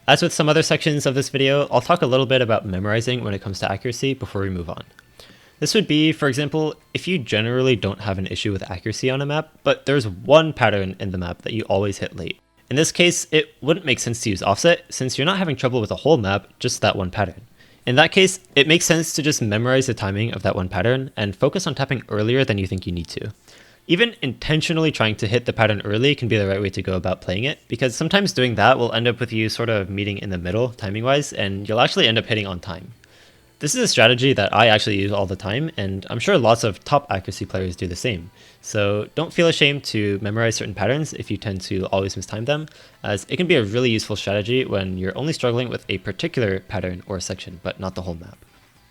As with some other sections of this video, I'll talk a little bit about memorizing when it comes to accuracy before we move on. This would be, for example, if you generally don't have an issue with accuracy on a map, but there's one pattern in the map that you always hit late. In this case, it wouldn't make sense to use offset since you're not having trouble with the whole map, just that one pattern. In that case, it makes sense to just memorize the timing of that one pattern and focus on tapping earlier than you think you need to. Even intentionally trying to hit the pattern early can be the right way to go about playing it, because sometimes doing that will end up with you sort of meeting in the middle timing-wise, and you'll actually end up hitting on time. This is a strategy that I actually use all the time, and I'm sure lots of top accuracy players do the same. So don't feel ashamed to memorize certain patterns if you tend to always mistime them, as it can be a really useful strategy when you're only struggling with a particular pattern or section, but not the whole map.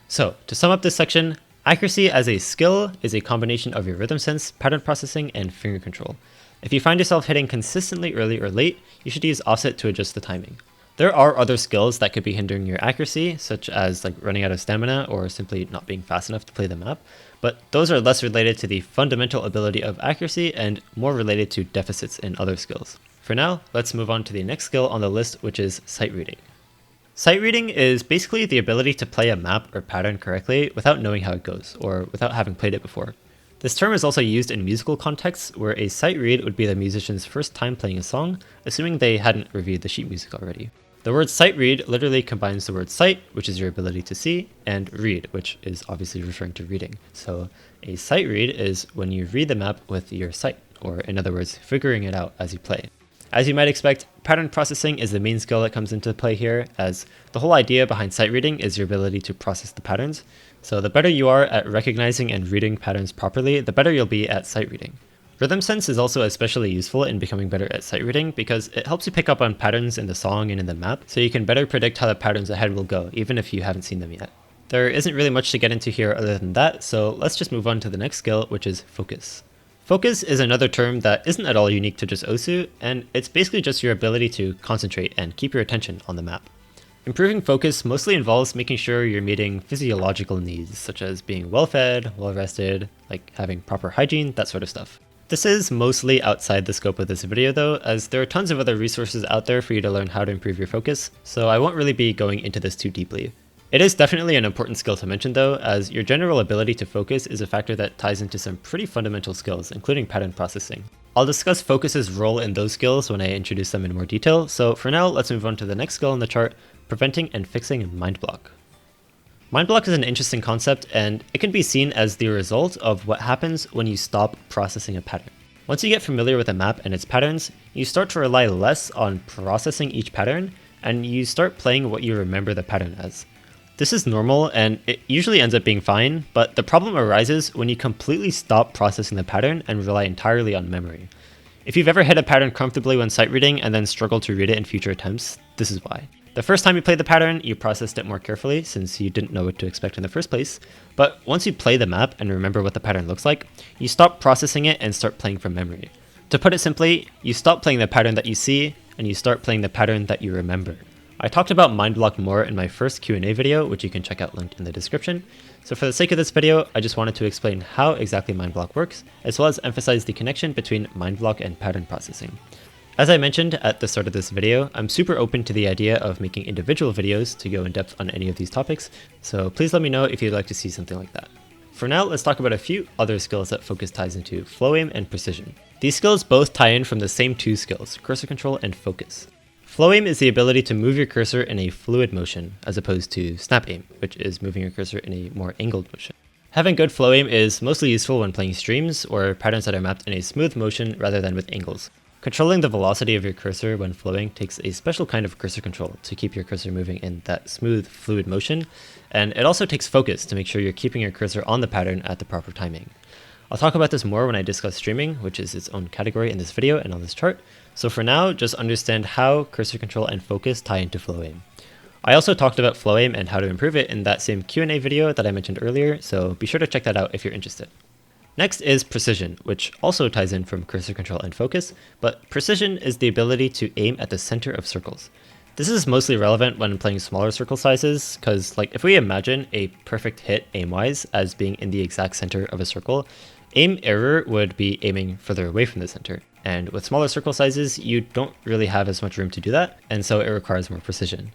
So to sum up this section, accuracy as a skill is a combination of your rhythm sense, pattern processing, and finger control. If you find yourself hitting consistently early or late, you should use offset to adjust the timing. There are other skills that could be hindering your accuracy, such as like running out of stamina or simply not being fast enough to play the map, but those are less related to the fundamental ability of accuracy and more related to deficits in other skills. For now, let's move on to the next skill on the list, which is sight reading. Sight reading is basically the ability to play a map or pattern correctly without knowing how it goes, or without having played it before. This term is also used in musical contexts, where a sight read would be the musician's first time playing a song, assuming they hadn't reviewed the sheet music already. The word sight read literally combines the word sight, which is your ability to see, and read, which is obviously referring to reading. So a sight read is when you read the map with your sight, or in other words, figuring it out as you play. As you might expect, pattern processing is the main skill that comes into play here, as the whole idea behind sight reading is your ability to process the patterns. So the better you are at recognizing and reading patterns properly, the better you'll be at sight reading. Rhythm sense is also especially useful in becoming better at sight reading because it helps you pick up on patterns in the song and in the map, so you can better predict how the patterns ahead will go, even if you haven't seen them yet. There isn't really much to get into here other than that, so let's just move on to the next skill, which is focus. Focus is another term that isn't at all unique to just OSU, and it's basically just your ability to concentrate and keep your attention on the map. Improving focus mostly involves making sure you're meeting physiological needs, such as being well-fed, well-rested, like having proper hygiene, that sort of stuff. This is mostly outside the scope of this video though, as there are tons of other resources out there for you to learn how to improve your focus, so I won't really be going into this too deeply. It is definitely an important skill to mention though, as your general ability to focus is a factor that ties into some pretty fundamental skills, including pattern processing. I'll discuss focus's role in those skills when I introduce them in more detail, so for now let's move on to the next skill on the chart, preventing and fixing mindblock. Mindblock is an interesting concept, and it can be seen as the result of what happens when you stop processing a pattern. Once you get familiar with a map and its patterns, you start to rely less on processing each pattern, and you start playing what you remember the pattern as. This is normal, and it usually ends up being fine, but the problem arises when you completely stop processing the pattern and rely entirely on memory. If you've ever hit a pattern comfortably when sight reading and then struggled to read it in future attempts, this is why. The first time you played the pattern, you processed it more carefully since you didn't know what to expect in the first place, but once you play the map and remember what the pattern looks like, you stop processing it and start playing from memory. To put it simply, you stop playing the pattern that you see, and you start playing the pattern that you remember. I talked about mindblock more in my first Q&A video, which you can check out linked in the description, so for the sake of this video, I just wanted to explain how exactly mindblock works, as well as emphasize the connection between mindblock and pattern processing. As I mentioned at the start of this video, I'm super open to the idea of making individual videos to go in depth on any of these topics, so please let me know if you'd like to see something like that. For now, let's talk about a few other skills that focus ties into: flow aim and precision. These skills both tie in from the same two skills, cursor control and focus. Flow aim is the ability to move your cursor in a fluid motion, as opposed to snap aim, which is moving your cursor in a more angled motion. Having good flow aim is mostly useful when playing streams or patterns that are mapped in a smooth motion rather than with angles. Controlling the velocity of your cursor when flowing takes a special kind of cursor control to keep your cursor moving in that smooth, fluid motion, and it also takes focus to make sure you're keeping your cursor on the pattern at the proper timing. I'll talk about this more when I discuss streaming, which is its own category in this video and on this chart, so for now, just understand how cursor control and focus tie into flow aim. I also talked about flow aim and how to improve it in that same Q&A video that I mentioned earlier, so be sure to check that out if you're interested. Next is precision, which also ties in from cursor control and focus, but precision is the ability to aim at the center of circles. This is mostly relevant when playing smaller circle sizes, because if we imagine a perfect hit aim-wise as being in the exact center of a circle, aim error would be aiming further away from the center. And with smaller circle sizes, you don't really have as much room to do that, and so it requires more precision.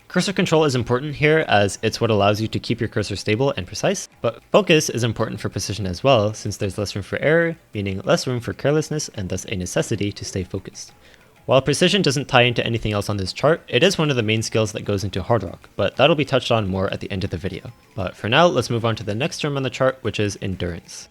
Cursor control is important here as it's what allows you to keep your cursor stable and precise, but focus is important for precision as well since there's less room for error, meaning less room for carelessness and thus a necessity to stay focused. While precision doesn't tie into anything else on this chart, it is one of the main skills that goes into hard rock, but that'll be touched on more at the end of the video. But for now, let's move on to the next term on the chart, which is endurance.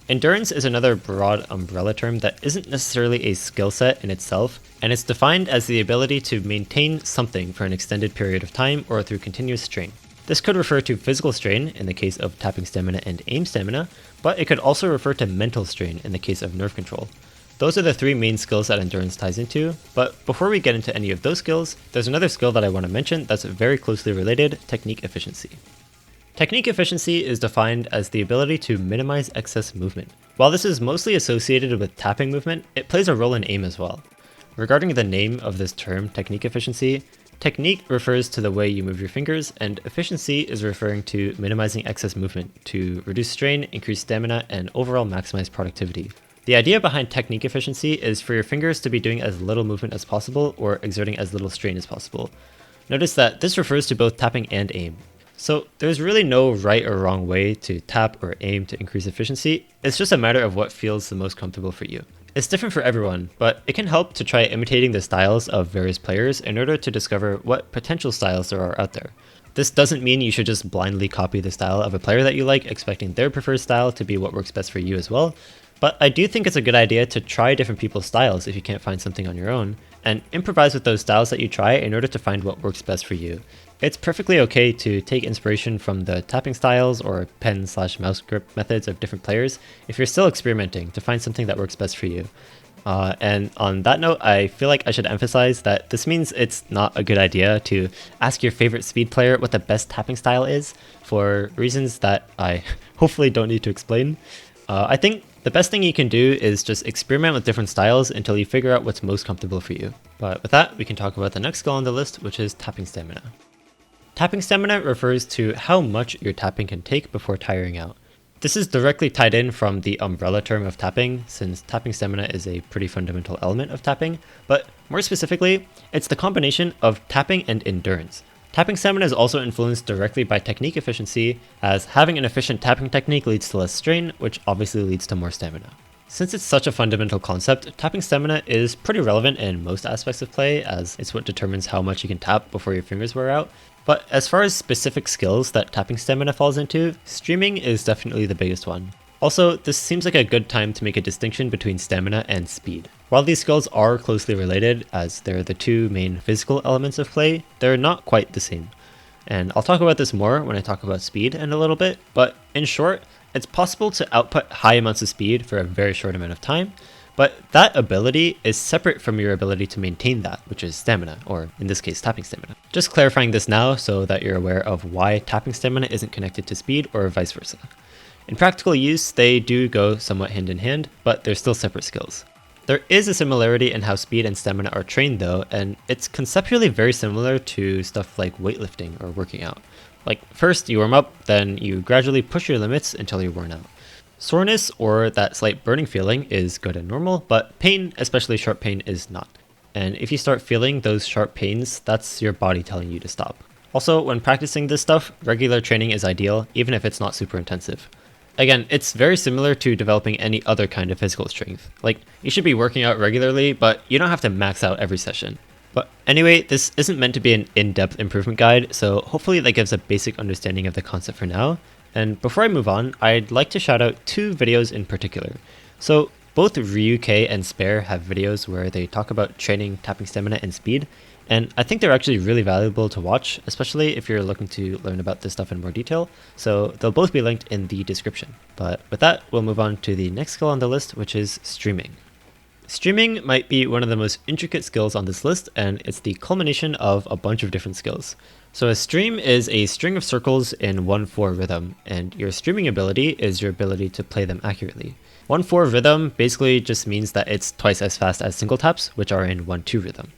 Endurance is another broad umbrella term that isn't necessarily a skill set in itself, and it's defined as the ability to maintain something for an extended period of time or through continuous strain. This could refer to physical strain in the case of tapping stamina and aim stamina, but it could also refer to mental strain in the case of nerve control. Those are the three main skills that endurance ties into, but before we get into any of those skills, there's another skill that I want to mention that's very closely related: technique efficiency. Technique efficiency is defined as the ability to minimize excess movement. While this is mostly associated with tapping movement, it plays a role in aim as well. Regarding the name of this term, technique efficiency, technique refers to the way you move your fingers, and efficiency is referring to minimizing excess movement to reduce strain, increase stamina, and overall maximize productivity. The idea behind technique efficiency is for your fingers to be doing as little movement as possible or exerting as little strain as possible. Notice that this refers to both tapping and aim. So there's really no right or wrong way to tap or aim to increase efficiency. It's just a matter of what feels the most comfortable for you. It's different for everyone, but it can help to try imitating the styles of various players in order to discover what potential styles there are out there. This doesn't mean you should just blindly copy the style of a player that you like, expecting their preferred style to be what works best for you as well. But I do think it's a good idea to try different people's styles if you can't find something on your own, and improvise with those styles that you try in order to find what works best for you. It's perfectly okay to take inspiration from the tapping styles or pen/mouse grip methods of different players if you're still experimenting to find something that works best for you. And on that note, I feel like I should emphasize that this means it's not a good idea to ask your favorite speed player what the best tapping style is for reasons that I hopefully don't need to explain. I think the best thing you can do is just experiment with different styles until you figure out what's most comfortable for you. But with that, we can talk about the next skill on the list, which is tapping stamina. Tapping stamina refers to how much your tapping can take before tiring out. This is directly tied in from the umbrella term of tapping, since tapping stamina is a pretty fundamental element of tapping, but more specifically, it's the combination of tapping and endurance. Tapping stamina is also influenced directly by technique efficiency, as having an efficient tapping technique leads to less strain, which obviously leads to more stamina. Since it's such a fundamental concept, tapping stamina is pretty relevant in most aspects of play, as it's what determines how much you can tap before your fingers wear out. But as far as specific skills that tapping stamina falls into, streaming is definitely the biggest one. Also, this seems like a good time to make a distinction between stamina and speed. While these skills are closely related, as they're the two main physical elements of play, they're not quite the same. And I'll talk about this more when I talk about speed in a little bit, but in short, it's possible to output high amounts of speed for a very short amount of time, but that ability is separate from your ability to maintain that, which is stamina, or in this case, tapping stamina. Just clarifying this now so that you're aware of why tapping stamina isn't connected to speed or vice versa. In practical use, they do go somewhat hand in hand, but they're still separate skills. There is a similarity in how speed and stamina are trained though, and it's conceptually very similar to stuff like weightlifting or working out. Like first you warm up, then you gradually push your limits until you're worn out. Soreness, or that slight burning feeling, is good and normal, but pain, especially sharp pain, is not. And if you start feeling those sharp pains, that's your body telling you to stop. Also, when practicing this stuff, regular training is ideal, even if it's not super intensive. Again, it's very similar to developing any other kind of physical strength. Like, you should be working out regularly, but you don't have to max out every session. But anyway, this isn't meant to be an in-depth improvement guide, so hopefully that gives a basic understanding of the concept for now. And before I move on, I'd like to shout out 2 videos in particular. So both Ryuk and Spare have videos where they talk about training, tapping stamina, and speed, and I think they're actually really valuable to watch, especially if you're looking to learn about this stuff in more detail, so they'll both be linked in the description. But with that, we'll move on to the next skill on the list, which is streaming. Streaming might be one of the most intricate skills on this list, and it's the culmination of a bunch of different skills. So a stream is a string of circles in 1/4 rhythm, and your streaming ability is your ability to play them accurately. 1/4 rhythm basically just means that it's twice as fast as single taps, which are in 1/2 rhythm.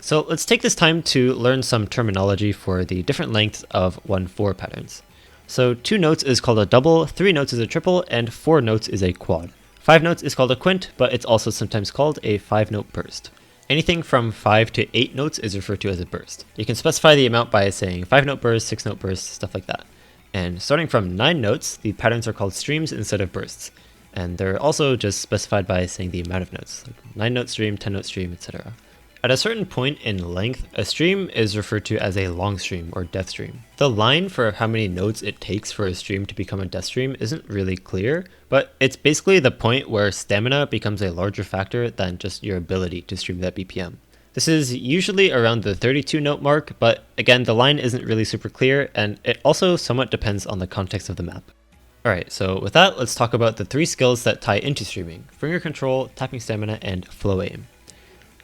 So let's take this time to learn some terminology for the different lengths of 1/4 patterns. So 2 notes is called a double, 3 notes is a triple, and 4 notes is a quad. 5 notes is called a quint, but it's also sometimes called a 5-note burst. Anything from 5 to 8 notes is referred to as a burst. You can specify the amount by saying 5-note burst, 6-note burst, stuff like that. And starting from 9 notes, the patterns are called streams instead of bursts. And they're also just specified by saying the amount of notes, like 9-note stream, 10-note stream, etc. At a certain point in length, a stream is referred to as a long stream or death stream. The line for how many notes it takes for a stream to become a death stream isn't really clear, but it's basically the point where stamina becomes a larger factor than just your ability to stream that BPM. This is usually around the 32 note mark, but again, the line isn't really super clear, and it also somewhat depends on the context of the map. Alright, so with that, let's talk about the 3 skills that tie into streaming: finger control, tapping stamina, and flow aim.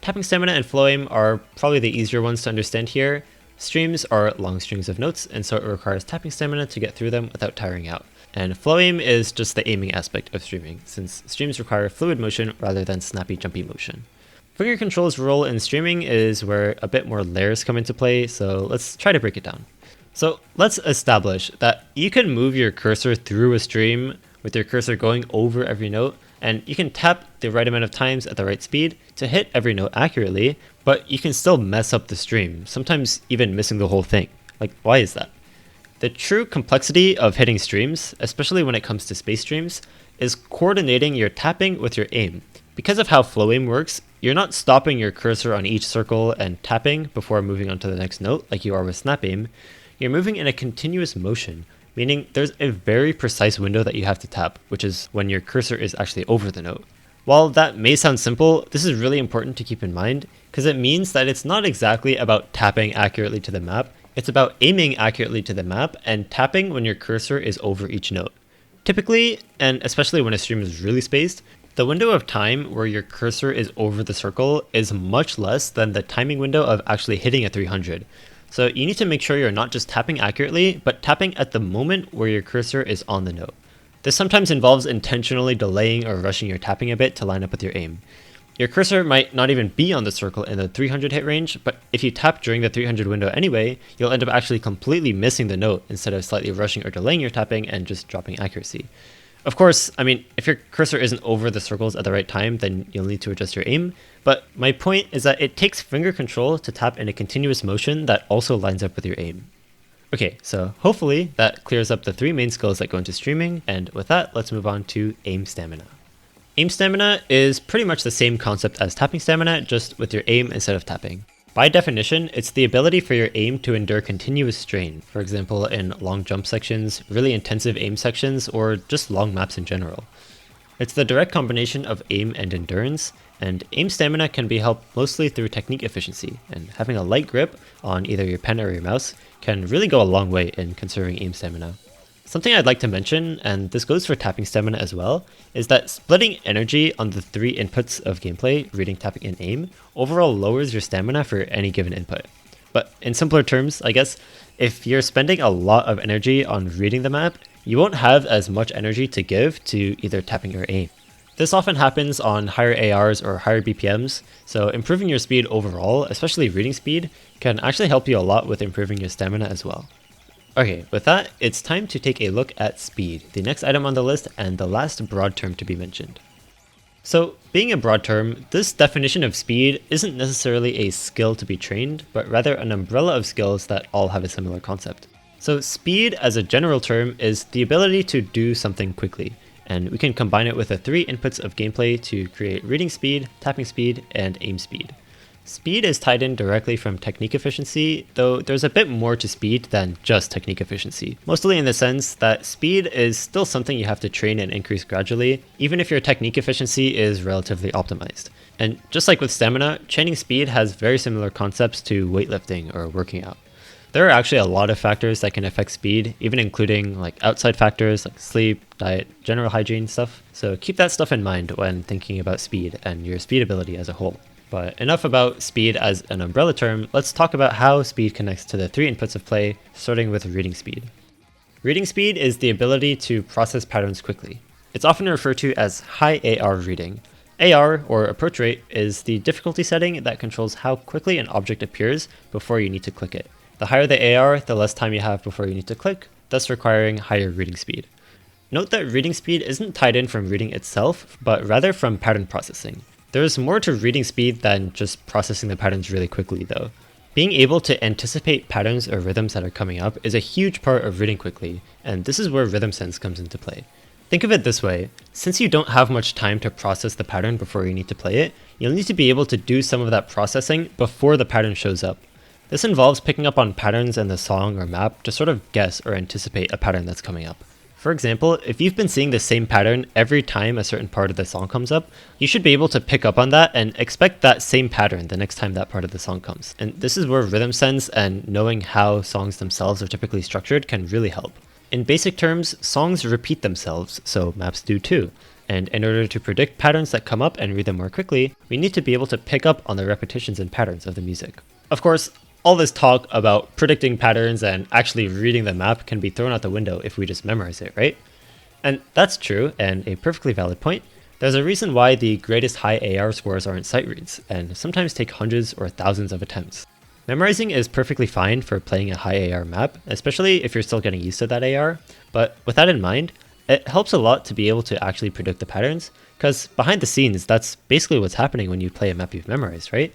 Tapping stamina and flow aim are probably the easier ones to understand here. Streams are long strings of notes, and so it requires tapping stamina to get through them without tiring out. And flow aim is just the aiming aspect of streaming, since streams require fluid motion rather than snappy, jumpy motion. Finger control's role in streaming is where a bit more layers come into play, so let's try to break it down. So let's establish that you can move your cursor through a stream with your cursor going over every note, and you can tap the right amount of times at the right speed to hit every note accurately, but you can still mess up the stream, sometimes even missing the whole thing. Like, why is that? The true complexity of hitting streams, especially when it comes to space streams, is coordinating your tapping with your aim. Because of how flow aim works, you're not stopping your cursor on each circle and tapping before moving on to the next note like you are with snap aim. You're moving in a continuous motion, meaning there's a very precise window that you have to tap, which is when your cursor is actually over the note. While that may sound simple, this is really important to keep in mind, because it means that it's not exactly about tapping accurately to the map, it's about aiming accurately to the map and tapping when your cursor is over each note. Typically, and especially when a stream is really spaced, the window of time where your cursor is over the circle is much less than the timing window of actually hitting a 300. So you need to make sure you're not just tapping accurately, but tapping at the moment where your cursor is on the note. This sometimes involves intentionally delaying or rushing your tapping a bit to line up with your aim. Your cursor might not even be on the circle in the 300 hit range, but if you tap during the 300 window anyway, you'll end up actually completely missing the note instead of slightly rushing or delaying your tapping and just dropping accuracy. Of course, I mean, if your cursor isn't over the circles at the right time, then you'll need to adjust your aim, but my point is that it takes finger control to tap in a continuous motion that also lines up with your aim. Okay, so hopefully that clears up the 3 main skills that go into streaming, and with that, let's move on to aim stamina. Aim stamina is pretty much the same concept as tapping stamina, just with your aim instead of tapping. By definition, it's the ability for your aim to endure continuous strain, for example in long jump sections, really intensive aim sections, or just long maps in general. It's the direct combination of aim and endurance, and aim stamina can be helped mostly through technique efficiency, and having a light grip on either your pen or your mouse can really go a long way in conserving aim stamina. Something I'd like to mention, and this goes for tapping stamina as well, is that splitting energy on the 3 inputs of gameplay, reading, tapping, and aim, overall lowers your stamina for any given input. But in simpler terms, I guess, if you're spending a lot of energy on reading the map, you won't have as much energy to give to either tapping or aim. This often happens on higher ARs or higher BPMs, so improving your speed overall, especially reading speed, can actually help you a lot with improving your stamina as well. Okay, with that, it's time to take a look at speed, the next item on the list and the last broad term to be mentioned. So, being a broad term, this definition of speed isn't necessarily a skill to be trained, but rather an umbrella of skills that all have a similar concept. So speed as a general term is the ability to do something quickly, and we can combine it with the 3 inputs of gameplay to create reading speed, tapping speed, and aim speed. Speed is tied in directly from technique efficiency, though there's a bit more to speed than just technique efficiency. Mostly in the sense that speed is still something you have to train and increase gradually, even if your technique efficiency is relatively optimized. And just like with stamina, training speed has very similar concepts to weightlifting or working out. There are actually a lot of factors that can affect speed, even including like outside factors like sleep, diet, general hygiene stuff. So keep that stuff in mind when thinking about speed and your speed ability as a whole. But enough about speed as an umbrella term, let's talk about how speed connects to the 3 inputs of play, starting with reading speed. Reading speed is the ability to process patterns quickly. It's often referred to as high AR reading. AR, or approach rate, is the difficulty setting that controls how quickly an object appears before you need to click it. The higher the AR, the less time you have before you need to click, thus requiring higher reading speed. Note that reading speed isn't tied in from reading itself, but rather from pattern processing. There is more to reading speed than just processing the patterns really quickly though. Being able to anticipate patterns or rhythms that are coming up is a huge part of reading quickly, and this is where rhythm sense comes into play. Think of it this way, since you don't have much time to process the pattern before you need to play it, you'll need to be able to do some of that processing before the pattern shows up. This involves picking up on patterns in the song or map to sort of guess or anticipate a pattern that's coming up. For example, if you've been seeing the same pattern every time a certain part of the song comes up, you should be able to pick up on that and expect that same pattern the next time that part of the song comes. And this is where rhythm sense and knowing how songs themselves are typically structured can really help. In basic terms, songs repeat themselves, so maps do too. And in order to predict patterns that come up and read them more quickly, we need to be able to pick up on the repetitions and patterns of the music. Of course, all this talk about predicting patterns and actually reading the map can be thrown out the window if we just memorize it, right? And that's true, and a perfectly valid point. There's a reason why the greatest high AR scores aren't sight reads, and sometimes take hundreds or thousands of attempts. Memorizing is perfectly fine for playing a high AR map, especially if you're still getting used to that AR, but with that in mind, it helps a lot to be able to actually predict the patterns, because behind the scenes, that's basically what's happening when you play a map you've memorized, right?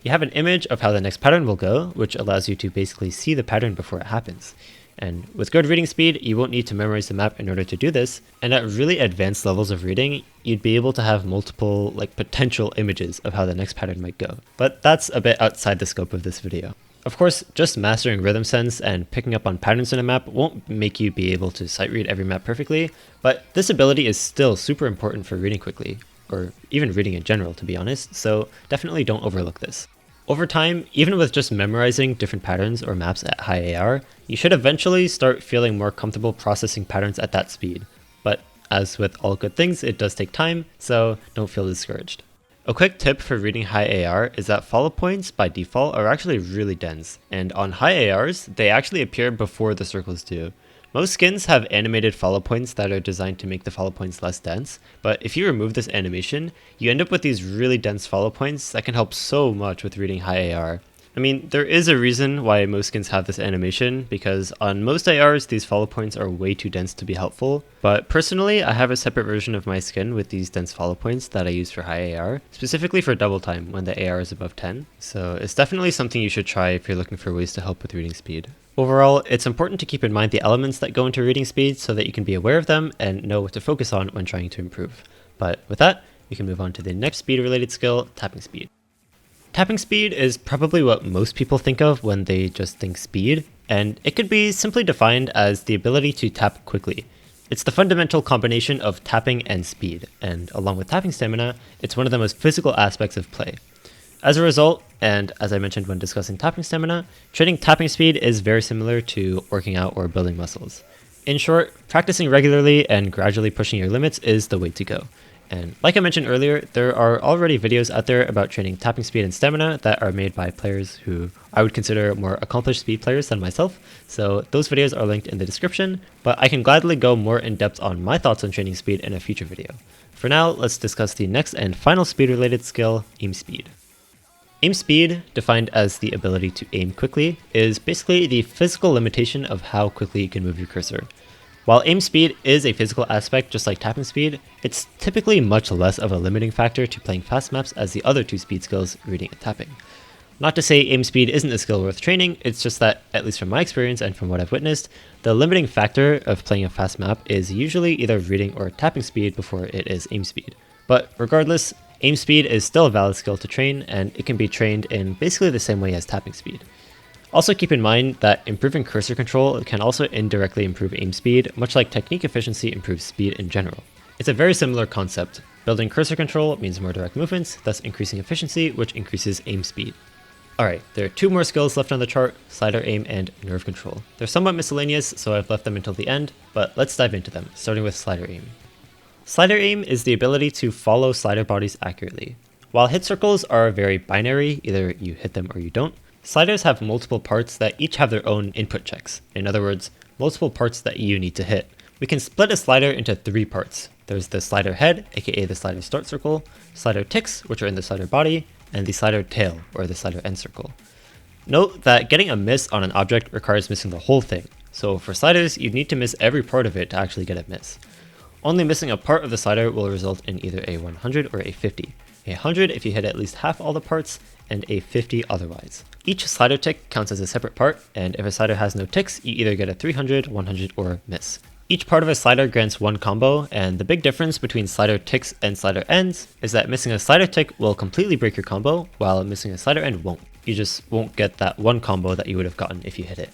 You have an image of how the next pattern will go, which allows you to basically see the pattern before it happens. And with good reading speed, you won't need to memorize the map in order to do this, and at really advanced levels of reading, you'd be able to have multiple potential images of how the next pattern might go. But that's a bit outside the scope of this video. Of course, just mastering rhythm sense and picking up on patterns in a map won't make you be able to sight read every map perfectly, but this ability is still super important for reading quickly, or even reading in general to be honest, so definitely don't overlook this. Over time, even with just memorizing different patterns or maps at high AR, you should eventually start feeling more comfortable processing patterns at that speed. But as with all good things, it does take time, so don't feel discouraged. A quick tip for reading high AR is that follow points by default are actually really dense, and on high ARs, they actually appear before the circles do. Most skins have animated follow points that are designed to make the follow points less dense, but if you remove this animation, you end up with these really dense follow points that can help so much with reading high AR. I mean, there is a reason why most skins have this animation, because on most ARs, these follow points are way too dense to be helpful, but personally, I have a separate version of my skin with these dense follow points that I use for high AR, specifically for double time when the AR is above 10, so it's definitely something you should try if you're looking for ways to help with reading speed. Overall, it's important to keep in mind the elements that go into reading speed so that you can be aware of them and know what to focus on when trying to improve. But with that, we can move on to the next speed-related skill, tapping speed. Tapping speed is probably what most people think of when they just think speed, and it could be simply defined as the ability to tap quickly. It's the fundamental combination of tapping and speed, and along with tapping stamina, it's one of the most physical aspects of play. As a result, and as I mentioned when discussing tapping stamina, training tapping speed is very similar to working out or building muscles. In short, practicing regularly and gradually pushing your limits is the way to go. And like I mentioned earlier, there are already videos out there about training tapping speed and stamina that are made by players who I would consider more accomplished speed players than myself, so those videos are linked in the description, but I can gladly go more in depth on my thoughts on training speed in a future video. For now, let's discuss the next and final speed-related skill, aim speed. Aim speed, defined as the ability to aim quickly, is basically the physical limitation of how quickly you can move your cursor. While aim speed is a physical aspect just like tapping speed, it's typically much less of a limiting factor to playing fast maps as the other two speed skills, reading and tapping. Not to say aim speed isn't a skill worth training, it's just that, at least from my experience and from what I've witnessed, the limiting factor of playing a fast map is usually either reading or tapping speed before it is aim speed. But regardless, aim speed is still a valid skill to train, and it can be trained in basically the same way as tapping speed. Also keep in mind that improving cursor control can also indirectly improve aim speed, much like technique efficiency improves speed in general. It's a very similar concept. Building cursor control means more direct movements, thus increasing efficiency, which increases aim speed. Alright, there are 2 more skills left on the chart, slider aim and nerve control. They're somewhat miscellaneous, so I've left them until the end, but let's dive into them, starting with slider aim. Slider aim is the ability to follow slider bodies accurately. While hit circles are very binary, either you hit them or you don't, sliders have multiple parts that each have their own input checks. In other words, multiple parts that you need to hit. We can split a slider into 3 parts. There's the slider head, aka the slider start circle, slider ticks, which are in the slider body, and the slider tail, or the slider end circle. Note that getting a miss on an object requires missing the whole thing, so for sliders, you'd need to miss every part of it to actually get a miss. Only missing a part of the slider will result in either a 100 or a 50. A 100 if you hit at least half all the parts, and a 50 otherwise. Each slider tick counts as a separate part, and if a slider has no ticks, you either get a 300, 100, or miss. Each part of a slider grants 1 combo, and the big difference between slider ticks and slider ends is that missing a slider tick will completely break your combo, while missing a slider end won't. You just won't get that 1 combo that you would have gotten if you hit it.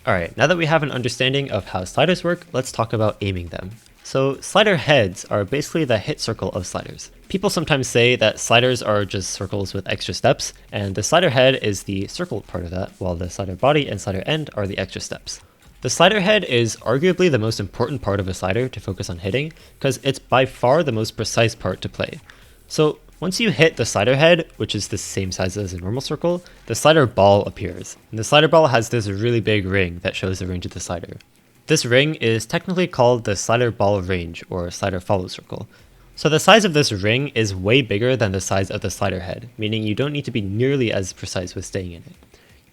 Alright, now that we have an understanding of how sliders work, let's talk about aiming them. So slider heads are basically the hit circle of sliders. People sometimes say that sliders are just circles with extra steps, and the slider head is the circled part of that, while the slider body and slider end are the extra steps. The slider head is arguably the most important part of a slider to focus on hitting, because it's by far the most precise part to play. So once you hit the slider head, which is the same size as a normal circle, the slider ball appears. And the slider ball has this really big ring that shows the range of the slider. This ring is technically called the slider ball range, or slider follow circle. So the size of this ring is way bigger than the size of the slider head, meaning you don't need to be nearly as precise with staying in it.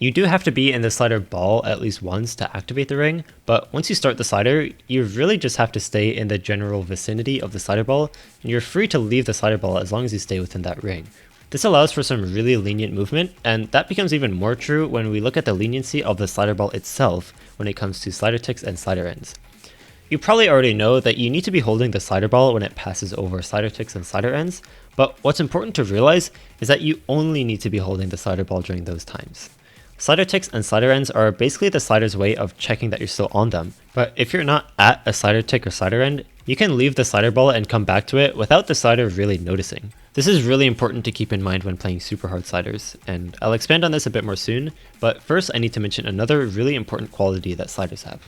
You do have to be in the slider ball at least once to activate the ring, but once you start the slider, you really just have to stay in the general vicinity of the slider ball, and you're free to leave the slider ball as long as you stay within that ring. This allows for some really lenient movement, and that becomes even more true when we look at the leniency of the slider ball itself when it comes to slider ticks and slider ends. You probably already know that you need to be holding the slider ball when it passes over slider ticks and slider ends, but what's important to realize is that you only need to be holding the slider ball during those times. Slider ticks and slider ends are basically the slider's way of checking that you're still on them, but if you're not at a slider tick or slider end, you can leave the slider ball and come back to it without the slider really noticing. This is really important to keep in mind when playing super hard sliders, and I'll expand on this a bit more soon, but first I need to mention another really important quality that sliders have.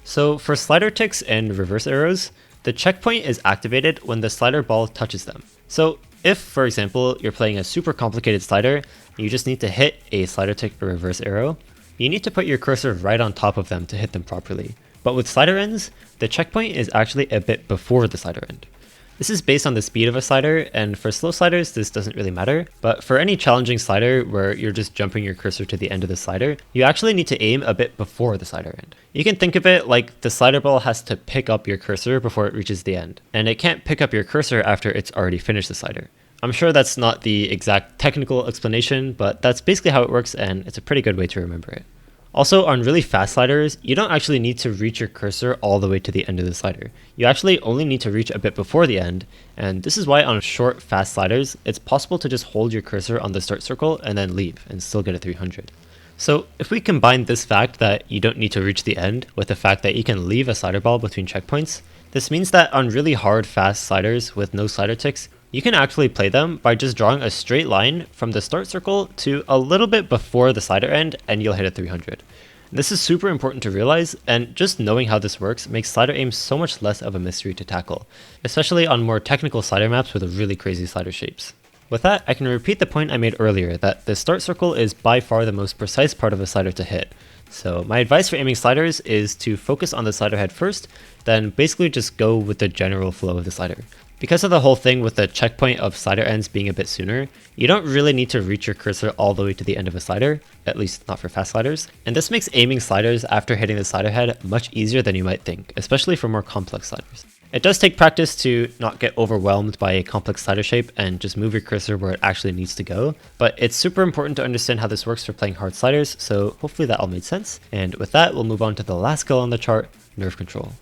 So for slider ticks and reverse arrows, the checkpoint is activated when the slider ball touches them. So if, for example, you're playing a super complicated slider, you just need to hit a slider tick or reverse arrow, you need to put your cursor right on top of them to hit them properly. But with slider ends, the checkpoint is actually a bit before the slider end. This is based on the speed of a slider, and for slow sliders this doesn't really matter, but for any challenging slider where you're just jumping your cursor to the end of the slider, you actually need to aim a bit before the slider end. You can think of it like the slider ball has to pick up your cursor before it reaches the end, and it can't pick up your cursor after it's already finished the slider. I'm sure that's not the exact technical explanation, but that's basically how it works, and it's a pretty good way to remember it. Also, on really fast sliders, you don't actually need to reach your cursor all the way to the end of the slider. You actually only need to reach a bit before the end, and this is why on short, fast sliders, it's possible to just hold your cursor on the start circle and then leave and still get a 300. So if we combine this fact that you don't need to reach the end with the fact that you can leave a slider ball between checkpoints, this means that on really hard, fast sliders with no slider ticks, you can actually play them by just drawing a straight line from the start circle to a little bit before the slider end, and you'll hit a 300. This is super important to realize, and just knowing how this works makes slider aim so much less of a mystery to tackle, especially on more technical slider maps with really crazy slider shapes. With that, I can repeat the point I made earlier that the start circle is by far the most precise part of a slider to hit. So my advice for aiming sliders is to focus on the slider head first, then basically just go with the general flow of the slider. Because of the whole thing with the checkpoint of slider ends being a bit sooner, you don't really need to reach your cursor all the way to the end of a slider, at least not for fast sliders, and this makes aiming sliders after hitting the slider head much easier than you might think, especially for more complex sliders. It does take practice to not get overwhelmed by a complex slider shape and just move your cursor where it actually needs to go, but it's super important to understand how this works for playing hard sliders, so hopefully that all made sense. And with that, we'll move on to the last skill on the chart, nerve control.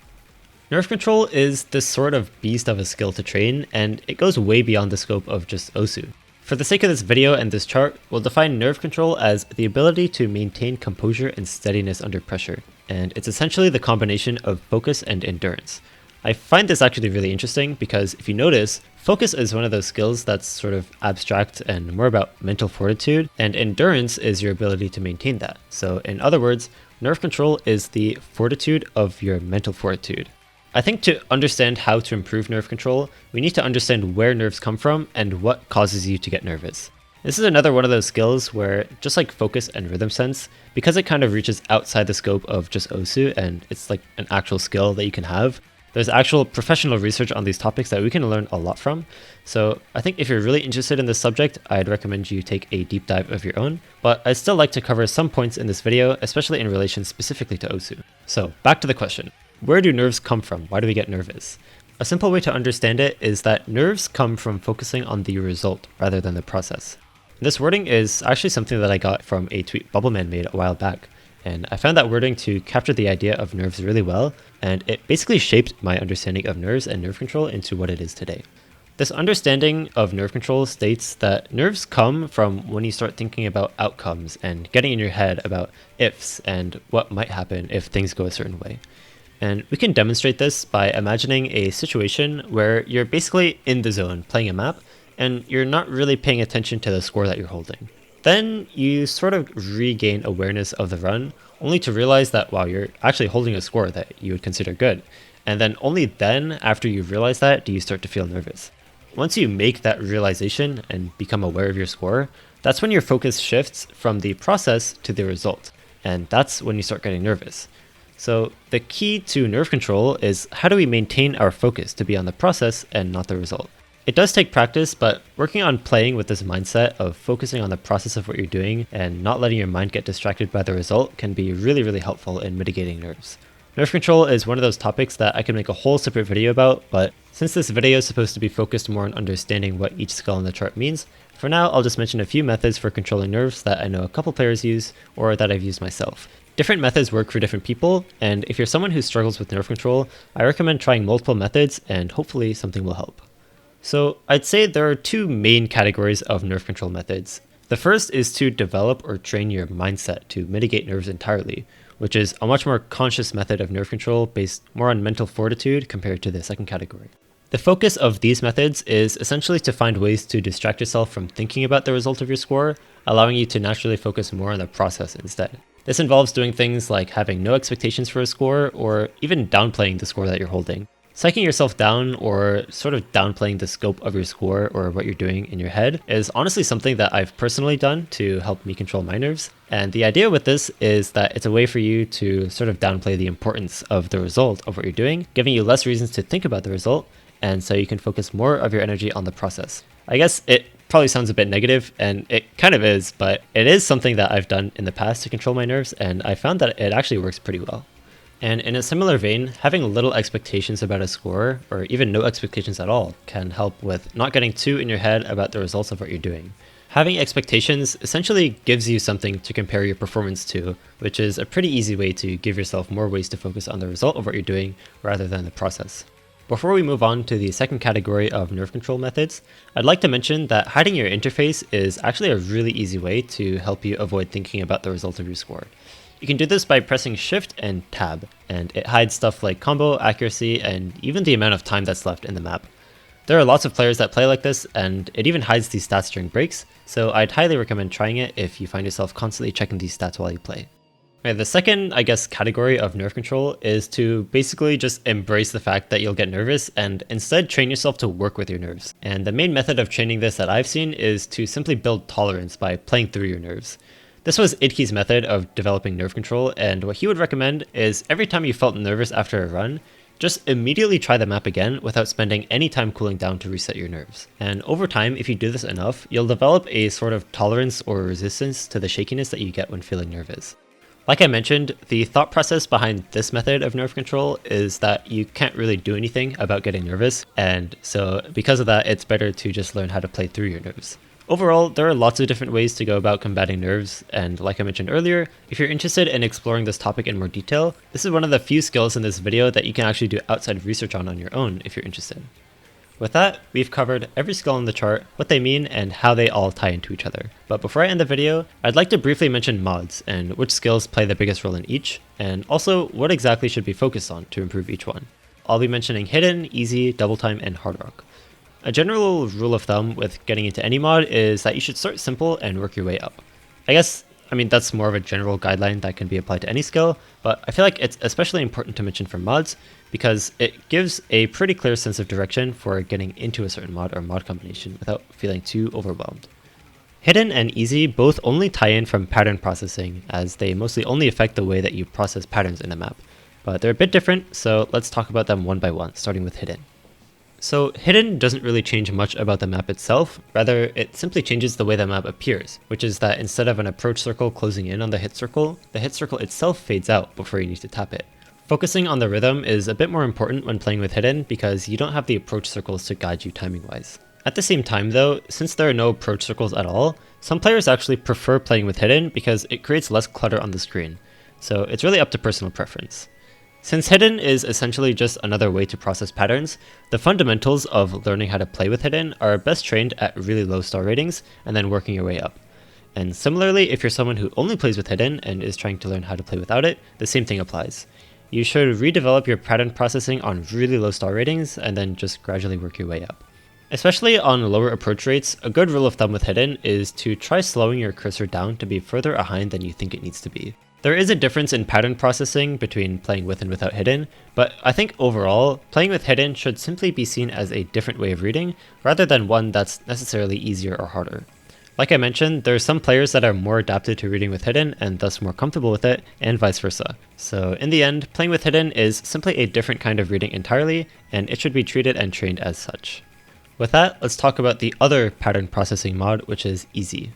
Nerve control is this sort of beast of a skill to train, and it goes way beyond the scope of just Osu. For the sake of this video and this chart, we'll define nerve control as the ability to maintain composure and steadiness under pressure, and it's essentially the combination of focus and endurance. I find this actually really interesting because if you notice, focus is one of those skills that's sort of abstract and more about mental fortitude, and endurance is your ability to maintain that. So in other words, nerve control is the fortitude of your mental fortitude. I think to understand how to improve nerve control, we need to understand where nerves come from and what causes you to get nervous. This is another one of those skills where, just like focus and rhythm sense, because it kind of reaches outside the scope of just Osu and it's like an actual skill that you can have, there's actual professional research on these topics that we can learn a lot from. So I think if you're really interested in this subject, I'd recommend you take a deep dive of your own, but I'd still like to cover some points in this video, especially in relation specifically to Osu. So back to the question. Where do nerves come from? Why do we get nervous? A simple way to understand it is that nerves come from focusing on the result rather than the process. This wording is actually something that I got from a tweet Bubbleman made a while back, and I found that wording to capture the idea of nerves really well, and it basically shaped my understanding of nerves and nerve control into what it is today. This understanding of nerve control states that nerves come from when you start thinking about outcomes and getting in your head about ifs and what might happen if things go a certain way. And we can demonstrate this by imagining a situation where you're basically in the zone playing a map and you're not really paying attention to the score that you're holding. Then you sort of regain awareness of the run, only to realize that, wow, you're actually holding a score that you would consider good. And then only then, after you realize that, do you start to feel nervous. Once you make that realization and become aware of your score, that's when your focus shifts from the process to the result. And that's when you start getting nervous. So the key to nerve control is how do we maintain our focus to be on the process and not the result? It does take practice, but working on playing with this mindset of focusing on the process of what you're doing and not letting your mind get distracted by the result can be really, really helpful in mitigating nerves. Nerve control is one of those topics that I can make a whole separate video about, but since this video is supposed to be focused more on understanding what each skill on the chart means, for now I'll just mention a few methods for controlling nerves that I know a couple players use or that I've used myself. Different methods work for different people, and if you're someone who struggles with nerve control, I recommend trying multiple methods and hopefully something will help. So I'd say there are two main categories of nerve control methods. The first is to develop or train your mindset to mitigate nerves entirely, which is a much more conscious method of nerve control based more on mental fortitude compared to the second category. The focus of these methods is essentially to find ways to distract yourself from thinking about the result of your score, allowing you to naturally focus more on the process instead. This involves doing things like having no expectations for a score or even downplaying the score that you're holding. Psyching yourself down or sort of downplaying the scope of your score or what you're doing in your head is honestly something that I've personally done to help me control my nerves. And the idea with this is that it's a way for you to sort of downplay the importance of the result of what you're doing, giving you less reasons to think about the result, and so you can focus more of your energy on the process. I guess it probably sounds a bit negative, and it kind of is, but it is something that I've done in the past to control my nerves, and I found that it actually works pretty well. And in a similar vein, having little expectations about a score, or even no expectations at all, can help with not getting too in your head about the results of what you're doing. Having expectations essentially gives you something to compare your performance to, which is a pretty easy way to give yourself more ways to focus on the result of what you're doing rather than the process. Before we move on to the second category of nerve control methods, I'd like to mention that hiding your interface is actually a really easy way to help you avoid thinking about the result of your score. You can do this by pressing Shift and Tab, and it hides stuff like combo, accuracy, and even the amount of time that's left in the map. There are lots of players that play like this, and it even hides these stats during breaks, so I'd highly recommend trying it if you find yourself constantly checking these stats while you play. The second, category of nerve control is to basically just embrace the fact that you'll get nervous and instead train yourself to work with your nerves. And the main method of training this that I've seen is to simply build tolerance by playing through your nerves. This was Idke's method of developing nerve control, and what he would recommend is every time you felt nervous after a run, just immediately try the map again without spending any time cooling down to reset your nerves. And over time, if you do this enough, you'll develop a sort of tolerance or resistance to the shakiness that you get when feeling nervous. Like I mentioned, the thought process behind this method of nerve control is that you can't really do anything about getting nervous, and so because of that, it's better to just learn how to play through your nerves. Overall, there are lots of different ways to go about combating nerves, and like I mentioned earlier, if you're interested in exploring this topic in more detail, this is one of the few skills in this video that you can actually do outside research on your own if you're interested. With that, we've covered every skill on the chart, what they mean, and how they all tie into each other. But before I end the video, I'd like to briefly mention mods and which skills play the biggest role in each, and also what exactly should be focused on to improve each one. I'll be mentioning hidden, easy, double time, and hard rock. A general rule of thumb with getting into any mod is that you should start simple and work your way up. That's more of a general guideline that can be applied to any skill, but I feel like it's especially important to mention for mods because it gives a pretty clear sense of direction for getting into a certain mod or mod combination without feeling too overwhelmed. Hidden and easy both only tie in from pattern processing, as they mostly only affect the way that you process patterns in a map, but they're a bit different, so let's talk about them one by one, starting with hidden. So hidden doesn't really change much about the map itself, rather it simply changes the way the map appears, which is that instead of an approach circle closing in on the hit circle itself fades out before you need to tap it. Focusing on the rhythm is a bit more important when playing with hidden because you don't have the approach circles to guide you timing wise. At the same time though, since there are no approach circles at all, some players actually prefer playing with hidden because it creates less clutter on the screen, so it's really up to personal preference. Since hidden is essentially just another way to process patterns, the fundamentals of learning how to play with hidden are best trained at really low star ratings and then working your way up. And similarly, if you're someone who only plays with hidden and is trying to learn how to play without it, the same thing applies. You should redevelop your pattern processing on really low star ratings and then just gradually work your way up. Especially on lower approach rates, a good rule of thumb with hidden is to try slowing your cursor down to be further behind than you think it needs to be. There is a difference in pattern processing between playing with and without hidden, but I think overall, playing with hidden should simply be seen as a different way of reading, rather than one that's necessarily easier or harder. Like I mentioned, there are some players that are more adapted to reading with hidden and thus more comfortable with it, and vice versa. So in the end, playing with hidden is simply a different kind of reading entirely, and it should be treated and trained as such. With that, let's talk about the other pattern processing mod, which is easy.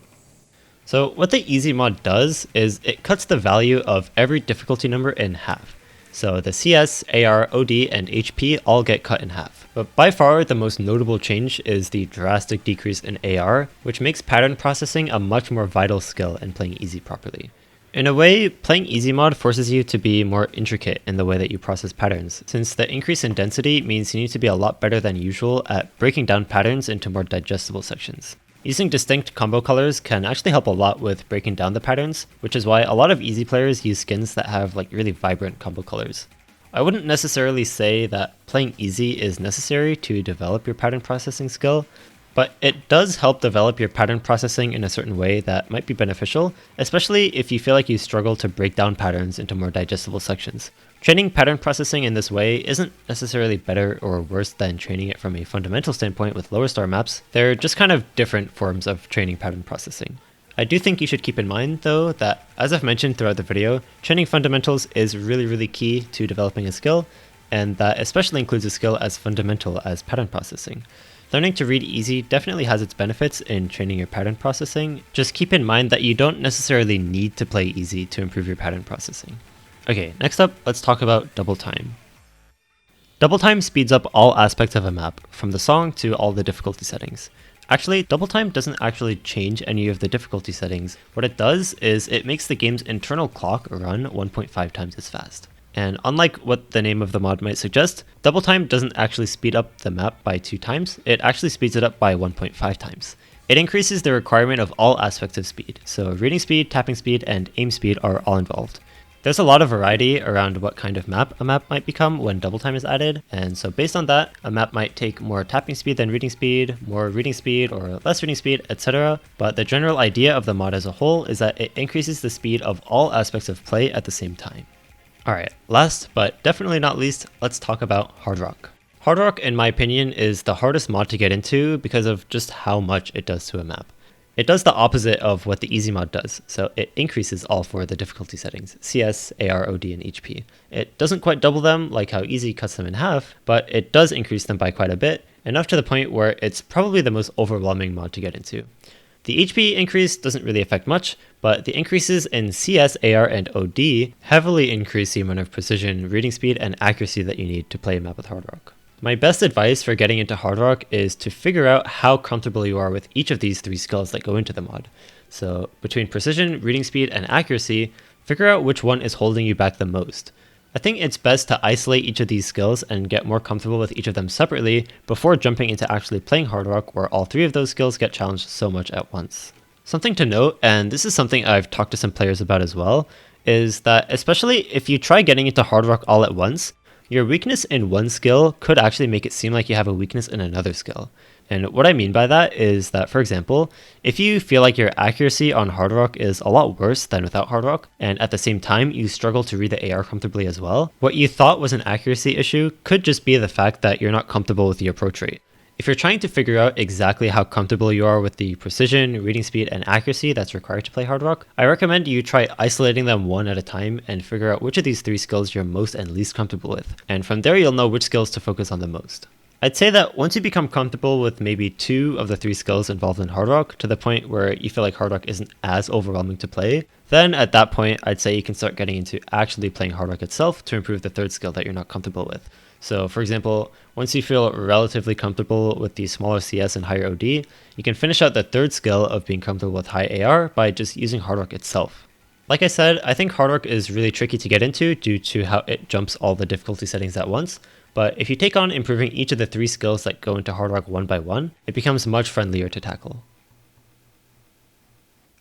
So what the easy mod does is it cuts the value of every difficulty number in half. So the CS, AR, OD, and HP all get cut in half. But by far the most notable change is the drastic decrease in AR, which makes pattern processing a much more vital skill in playing easy properly. In a way, playing easy mod forces you to be more intricate in the way that you process patterns, since the increase in density means you need to be a lot better than usual at breaking down patterns into more digestible sections. Using distinct combo colors can actually help a lot with breaking down the patterns, which is why a lot of easy players use skins that have really vibrant combo colors. I wouldn't necessarily say that playing easy is necessary to develop your pattern processing skill, but it does help develop your pattern processing in a certain way that might be beneficial, especially if you feel like you struggle to break down patterns into more digestible sections. Training pattern processing in this way isn't necessarily better or worse than training it from a fundamental standpoint with lower star maps, they're just kind of different forms of training pattern processing. I do think you should keep in mind though that, as I've mentioned throughout the video, training fundamentals is really key to developing a skill, and that especially includes a skill as fundamental as pattern processing. Learning to read easy definitely has its benefits in training your pattern processing, just keep in mind that you don't necessarily need to play easy to improve your pattern processing. Okay, next up, let's talk about double time. Double time speeds up all aspects of a map, from the song to all the difficulty settings. Actually, double time doesn't actually change any of the difficulty settings. What it does is it makes the game's internal clock run 1.5 times as fast. And unlike what the name of the mod might suggest, double time doesn't actually speed up the map by 2 times, it actually speeds it up by 1.5 times. It increases the requirement of all aspects of speed, so reading speed, tapping speed, and aim speed are all involved. There's a lot of variety around what kind of map a map might become when double time is added, and so based on that, a map might take more tapping speed than reading speed, more reading speed or less reading speed, etc. But the general idea of the mod as a whole is that it increases the speed of all aspects of play at the same time. Alright, last but definitely not least, let's talk about hard rock. Hard rock, in my opinion, is the hardest mod to get into because of just how much it does to a map. It does the opposite of what the easy mod does, so it increases all 4 of the difficulty settings, CS, AR, OD, and HP. It doesn't quite double them like how easy cuts them in half, but it does increase them by quite a bit, enough to the point where it's probably the most overwhelming mod to get into. The HP increase doesn't really affect much, but the increases in CS, AR, and OD heavily increase the amount of precision, reading speed, and accuracy that you need to play a map with Hard Rock. My best advice for getting into Hard Rock is to figure out how comfortable you are with each of these 3 skills that go into the mod. So between precision, reading speed, and accuracy, figure out which one is holding you back the most. I think it's best to isolate each of these skills and get more comfortable with each of them separately before jumping into actually playing Hard Rock, where all 3 of those skills get challenged so much at once. Something to note, and this is something I've talked to some players about as well, is that especially if you try getting into Hard Rock all at once, your weakness in one skill could actually make it seem like you have a weakness in another skill. And what I mean by that is that, for example, if you feel like your accuracy on Hard Rock is a lot worse than without Hard Rock, and at the same time you struggle to read the AR comfortably as well, what you thought was an accuracy issue could just be the fact that you're not comfortable with the approach rate. If you're trying to figure out exactly how comfortable you are with the precision, reading speed, and accuracy that's required to play Hard Rock, I recommend you try isolating them one at a time and figure out which of these 3 skills you're most and least comfortable with. And from there you'll know which skills to focus on the most. I'd say that once you become comfortable with maybe 2 of the 3 skills involved in Hard Rock to the point where you feel like Hard Rock isn't as overwhelming to play, then at that point I'd say you can start getting into actually playing Hard Rock itself to improve the 3rd skill that you're not comfortable with. So for example, once you feel relatively comfortable with the smaller CS and higher OD, you can finish out the 3rd skill of being comfortable with high AR by just using Hard Rock itself. Like I said, I think Hard Rock is really tricky to get into due to how it jumps all the difficulty settings at once, but if you take on improving each of the 3 skills that go into Hard Rock one by one, it becomes much friendlier to tackle.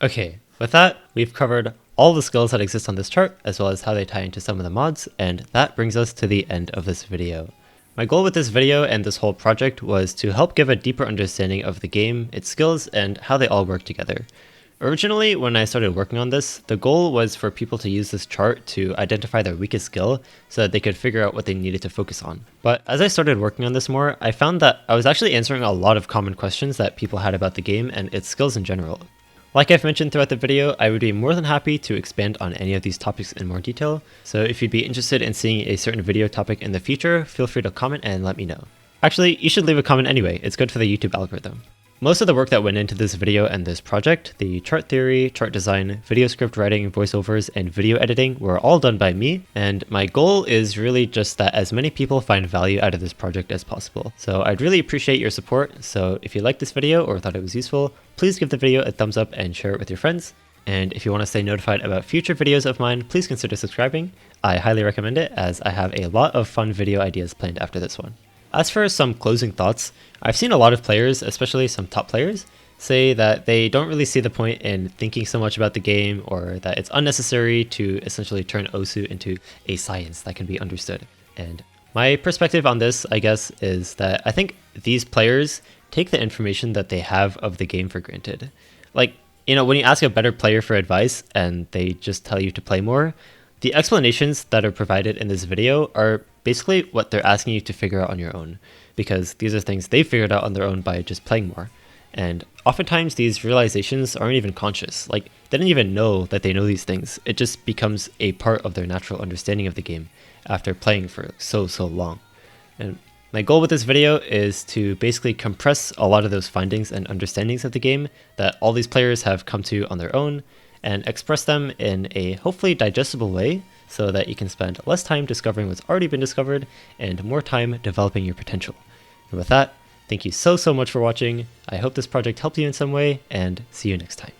Okay, with that, we've covered all the skills that exist on this chart, as well as how they tie into some of the mods, and that brings us to the end of this video. My goal with this video and this whole project was to help give a deeper understanding of the game, its skills, and how they all work together. Originally, when I started working on this, the goal was for people to use this chart to identify their weakest skill so that they could figure out what they needed to focus on. But as I started working on this more, I found that I was actually answering a lot of common questions that people had about the game and its skills in general. Like I've mentioned throughout the video, I would be more than happy to expand on any of these topics in more detail, so if you'd be interested in seeing a certain video topic in the future, feel free to comment and let me know. Actually, you should leave a comment anyway, it's good for the YouTube algorithm. Most of the work that went into this video and this project, the chart theory, chart design, video script writing, voiceovers, and video editing were all done by me, and my goal is really just that as many people find value out of this project as possible. So I'd really appreciate your support, so if you liked this video or thought it was useful, please give the video a thumbs up and share it with your friends. And if you want to stay notified about future videos of mine, please consider subscribing. I highly recommend it, as I have a lot of fun video ideas planned after this one. As for some closing thoughts, I've seen a lot of players, especially some top players, say that they don't really see the point in thinking so much about the game, or that it's unnecessary to essentially turn OSU into a science that can be understood. And my perspective on this, I guess, is that I think these players take the information that they have of the game for granted. Like, you know, when you ask a better player for advice and they just tell you to play more, the explanations that are provided in this video are basically what they're asking you to figure out on your own, because these are things they figured out on their own by just playing more. And oftentimes these realizations aren't even conscious, like they didn't even know that they know these things. It just becomes a part of their natural understanding of the game after playing for so long. And my goal with this video is to basically compress a lot of those findings and understandings of the game that all these players have come to on their own, and express them in a hopefully digestible way so that you can spend less time discovering what's already been discovered and more time developing your potential. And with that, thank you so much for watching. I hope this project helped you in some way, and see you next time.